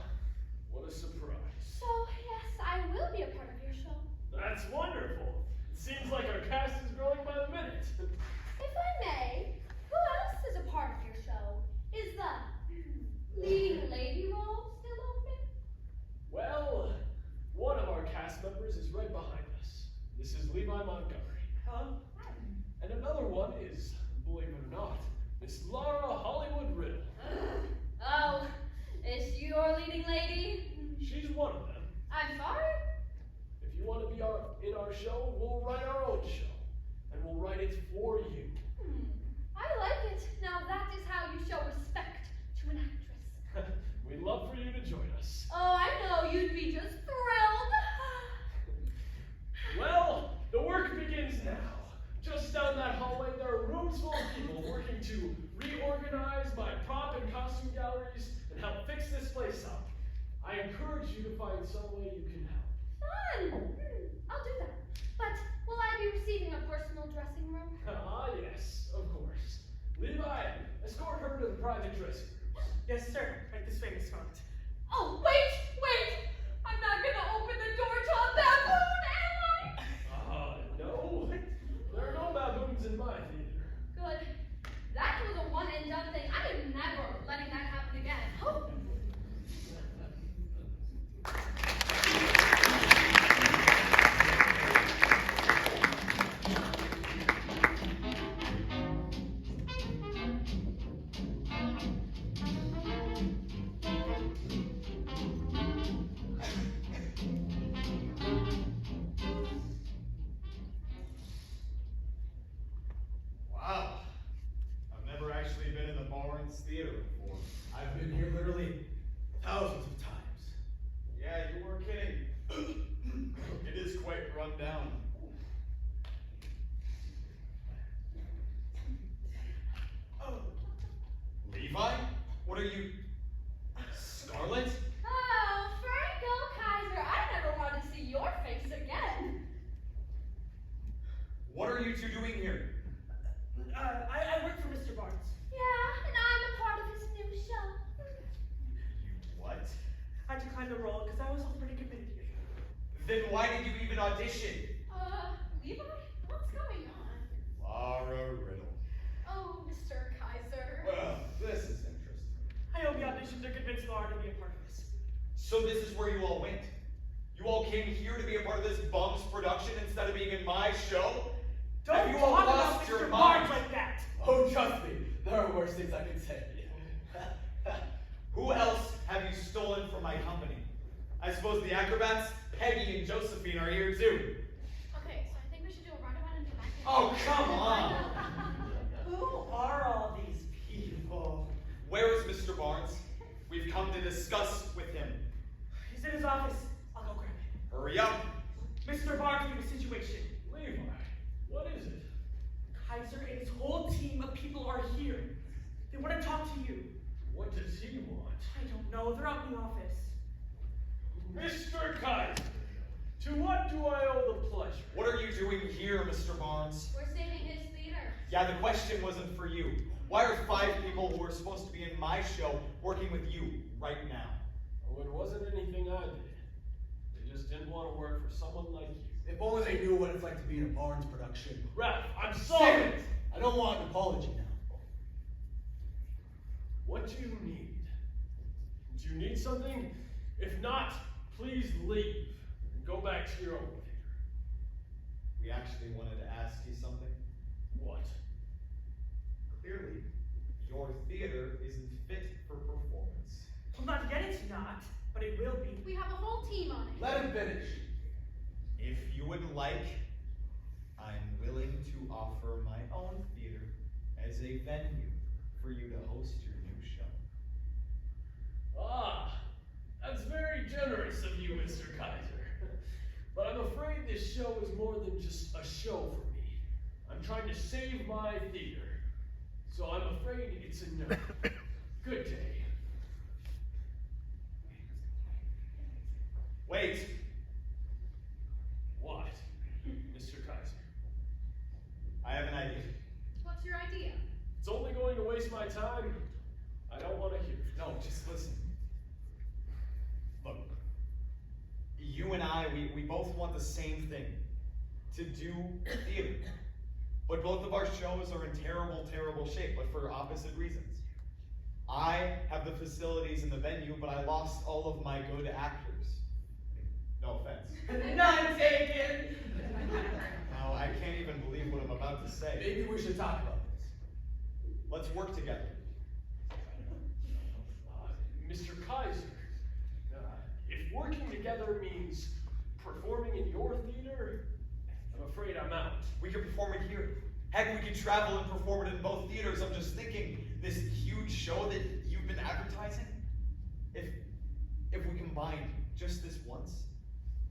what a surprise. So, yes, I will be a part of your show. That's wonderful. It seems like our cast is growing by the minute. If I may, who else is a part of your show? Is the leading lady role still open? Well, one of our cast members is right behind us. This is Levi Montgomery. Hello? And another one is, believe it or not, Miss Lara Hollywood Riddle. Oh, is she your leading lady? She's one of them. I'm sorry? If you want to be in our show, we'll write our own show. And we'll write it for you. I like it. Now, salaries and help fix this place up. I encourage you to find some way you can help. Fun! I'll do that. But will I be receiving a personal dressing room? Ah, yes, of course. Levi, escort her to the private dressing rooms. Yes, sir. Right this way, Miss Scarlett. Oh, wait! I'm not gonna open the door to a baboon, am I? No. There are no baboons in my theater. Good. That was a one and done thing. I am never letting that happen again. Oh. Wow. I've never actually been in the Barnes Theater before. I've been here literally thousands of times. Yeah, you were kidding. It is quite run down. Oh. Levi? What are you? Scarlett? Oh, Franco, Kaiser, I never want to see your face again. What are you two doing here? I work for Mr. Barnes. Yeah, and I'm a part of his new show. You what? I declined the role because I was already committed here. Then why did you even audition? Levi, what's going on? Lara Riddle. Oh, Mr. Kaiser. Well, this is interesting. I only auditioned to convince Lara to be a part of this. So this is where you all went? You all came here to be a part of this bum's production instead of being in my show? Don't Have you all talk about lost your Mr. mind? Barnes like that! Oh, trust me, there are worse things I can say. Who else have you stolen from my company? I suppose the acrobats, Peggy and Josephine, are here too. Okay, so I think we should do a roundabout and come back in. Oh, come on! Who are all these people? Where is Mr. Barnes? We've come to discuss with him. He's in his office. I'll go grab him. Hurry up! Mr. Barnes, we have a situation. Levi, what is it? Kaiser and his whole team of people are here. They want to talk to you. What does he want? I don't know. They're out in the office. Mr. Kaiser, to what do I owe the pleasure? What are you doing here, Mr. Barnes? We're saving his theater. Yeah, the question wasn't for you. Why are 5 people who are supposed to be in my show working with you right now? Oh, it wasn't anything I did. They just didn't want to work for someone like you. If only they knew what it's like to be in a Barnes production. Ralph, I'm Save sorry! it! I don't want an apology now. What do you need? Do you need something? If not, please leave and go back to your own theater. We actually wanted to ask you something. What? Clearly, your theater isn't fit for performance. Well, not yet it's not, but it will be. We have a whole team on it. Let him finish. If you would like, I'm willing to offer my own theater as a venue for you to host your new show. Ah, that's very generous of you, Mr. Kaiser. But I'm afraid this show is more than just a show for me. I'm trying to save my theater. So I'm afraid it's a no. Good day. Wait! What, Mr. Kaiser? I have an idea. What's your idea? It's only going to waste my time. I don't want to hear it. No, just listen. Look, you and I, we both want the same thing. To do theater. But both of our shows are in terrible, terrible shape, but for opposite reasons. I have the facilities and the venue, but I lost all of my good actors. No offense. None taken! Now, I can't even believe what I'm about to say. Maybe we should talk about this. Let's work together. Mr. Kaiser, if working together means performing in your theater, I'm afraid I'm out. We could perform it here. Heck, we could travel and perform it in both theaters. I'm just thinking, this huge show that you've been advertising, if we combined just this once,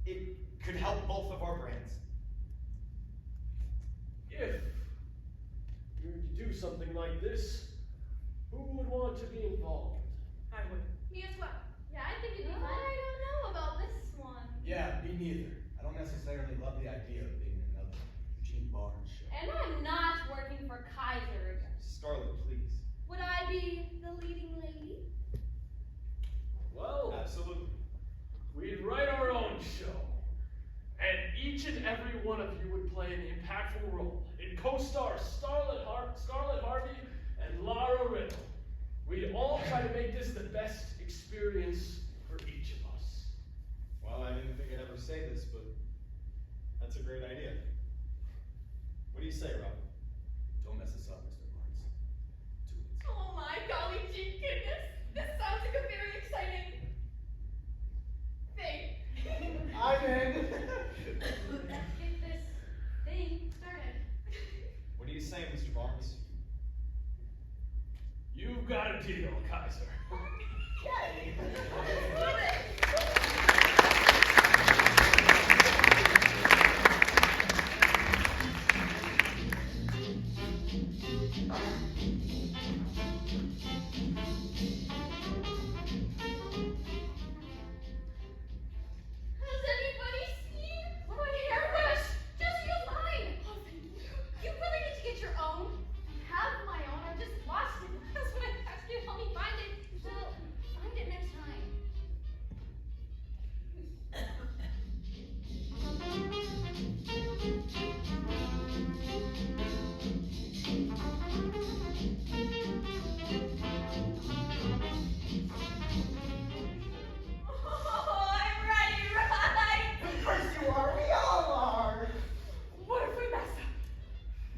it could help both of our brands. If you do something like this, who would want to be involved? Me as well. Yeah, I think it'd be I fun. don't know about this one. Yeah, me neither. I don't necessarily love the idea of being in another Eugene Barnes show. And I'm not working for Kaiser again. Scarlett, please. Would I be the leading lady? Well, Absolutely. we'd write our own show. And each and every one of you would play an impactful role. It co-stars Scarlett, Harvey, and Lara Riddle. We'd all try to make this the best experience for each of us. Well, I didn't think I'd ever say this, but that's a great idea. What do you say, Rob? Don't mess us up, Mr. Barnes. Do it. Oh my golly gee goodness. This sounds like a very exciting thing. I'm in. Let's get this thing started. What do you say, Mr. Barnes? You've got a deal, Kaiser. Yay! Has anybody seen my hairbrush? Just use mine. Oh, thank you. You really need to get your own. I have my own. I just lost it. That's what I asked you to help me find it. Well, find it next time. Oh, I'm ready, right? Of course you are. We all are. What if we mess up?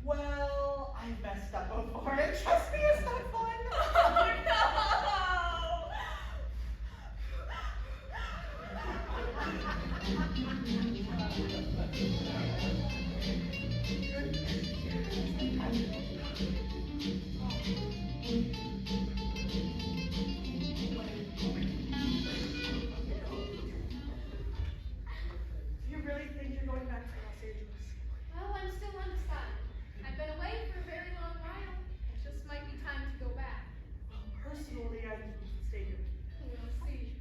Well, I've messed up before, and trust me, it's not fun. Oh no! Do you really think you're going back to Los Angeles? Well, I'm still undecided. I've been away for a very long while. It just might be time to go back. Well, personally, I think you should stay here. We'll see.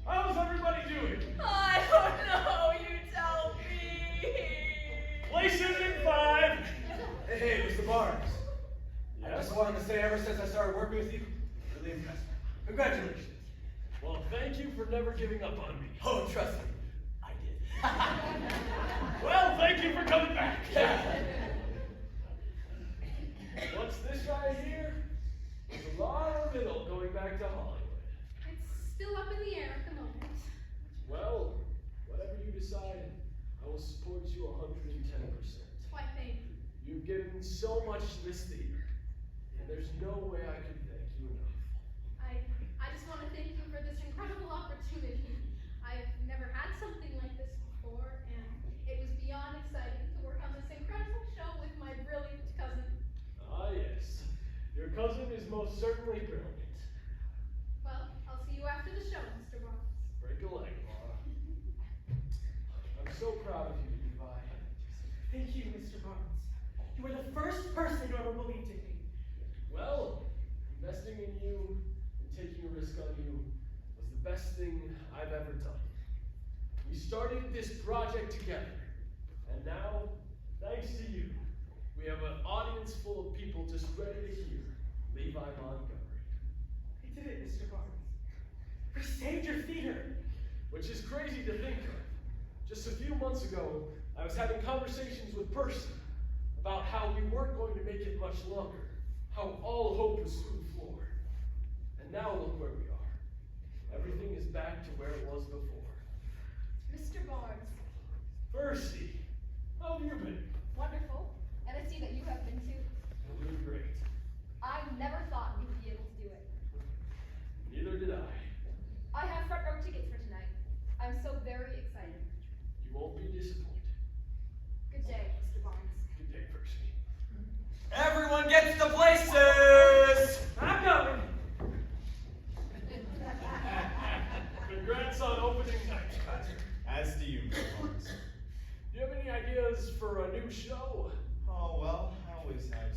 How's everybody doing? I don't know, you tell me. Places in 5. Hey, Mr. Barnes. I Yes? just wanted to say, ever since I started working with you, really impressed me. Congratulations. Well, thank you for never giving up on me. Oh, trust me, I did. Well, thank you for coming back. What's this right here? It's Lara Riddle going back to Hollywood. It's still up in the air at the moment. Well, whatever you decide, I will support you 110%. Why, thank you. You've given so much to this theater, and there's no way I can thank you enough. I just want to thank you for this incredible opportunity. I've never had something like this before, and it was beyond exciting to work on this incredible show with my brilliant cousin. Ah, yes. Your cousin is most certainly brilliant. Well, I'll see you after the show, Mr. Barnes. Break a leg, Lara. I'm so proud of you, Levi. Thank you, Mr. Barnes. You were the first person who ever believed in me. Well, investing in you and taking a risk on you was the best thing I've ever done. We started this project together, and now, thanks to you, we have an audience full of people just ready to hear Levi Montgomery. We did it, Mr. Barnes. We saved your theater. Which is crazy to think of. Just a few months ago, I was having conversations with Percy about how we weren't going to make it much longer, how all hope was through the floor. And now look where we are. Everything is back to where it was before. Mr. Barnes. Percy, how have you been? Wonderful. And I see that you have been too. I'm doing great. I never thought we would be able to do it. Neither did I. I have front row tickets for tonight. I'm so very excited. You won't be disappointed. Good day, Mr. Barnes. Good day, Percy. Everyone gets to places! I'm going. Congrats on opening night, Kaiser. As do you, Mr. Barnes. Do you have any ideas for a new show? Oh, well, I always have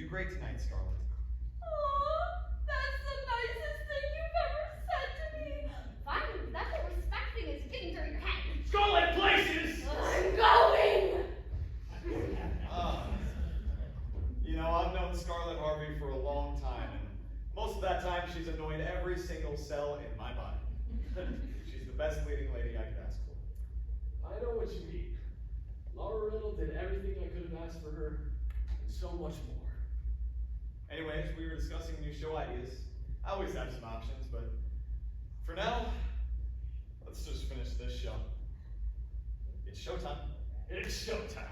great tonight, Scarlett. Aw, that's the nicest thing you've ever said to me. Finally, that's what respecting is getting through your head. Scarlet Places! I'm going. You know, I've known Scarlett Harvey for a long time, and most of that time she's annoyed every single cell in my body. She's the best leading lady I could ask for. I know what you mean. Lara Riddle did everything I could have asked for her, and so much more. Anyways, we were discussing new show ideas. I always have some options, but for now, let's just finish this show. It's showtime. It's showtime.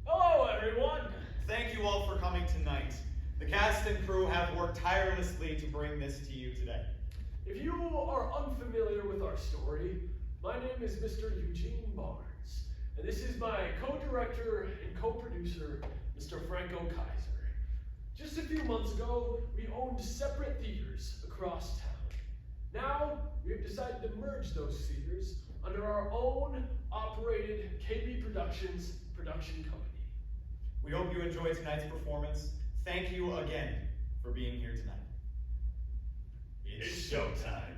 Hello, everyone. Thank you all for coming tonight. The cast and crew have worked tirelessly to bring this to you today. If you are unfamiliar with our story, my name is Mr. Eugene Barnes, and this is my co-director and co-producer, Mr. Franco Kaiser. Just a few months ago, we owned separate theaters across town. Now, we have decided to merge those theaters under our own operated KB Productions production company. We hope you enjoyed tonight's performance. Thank you again for being here tonight. It's showtime.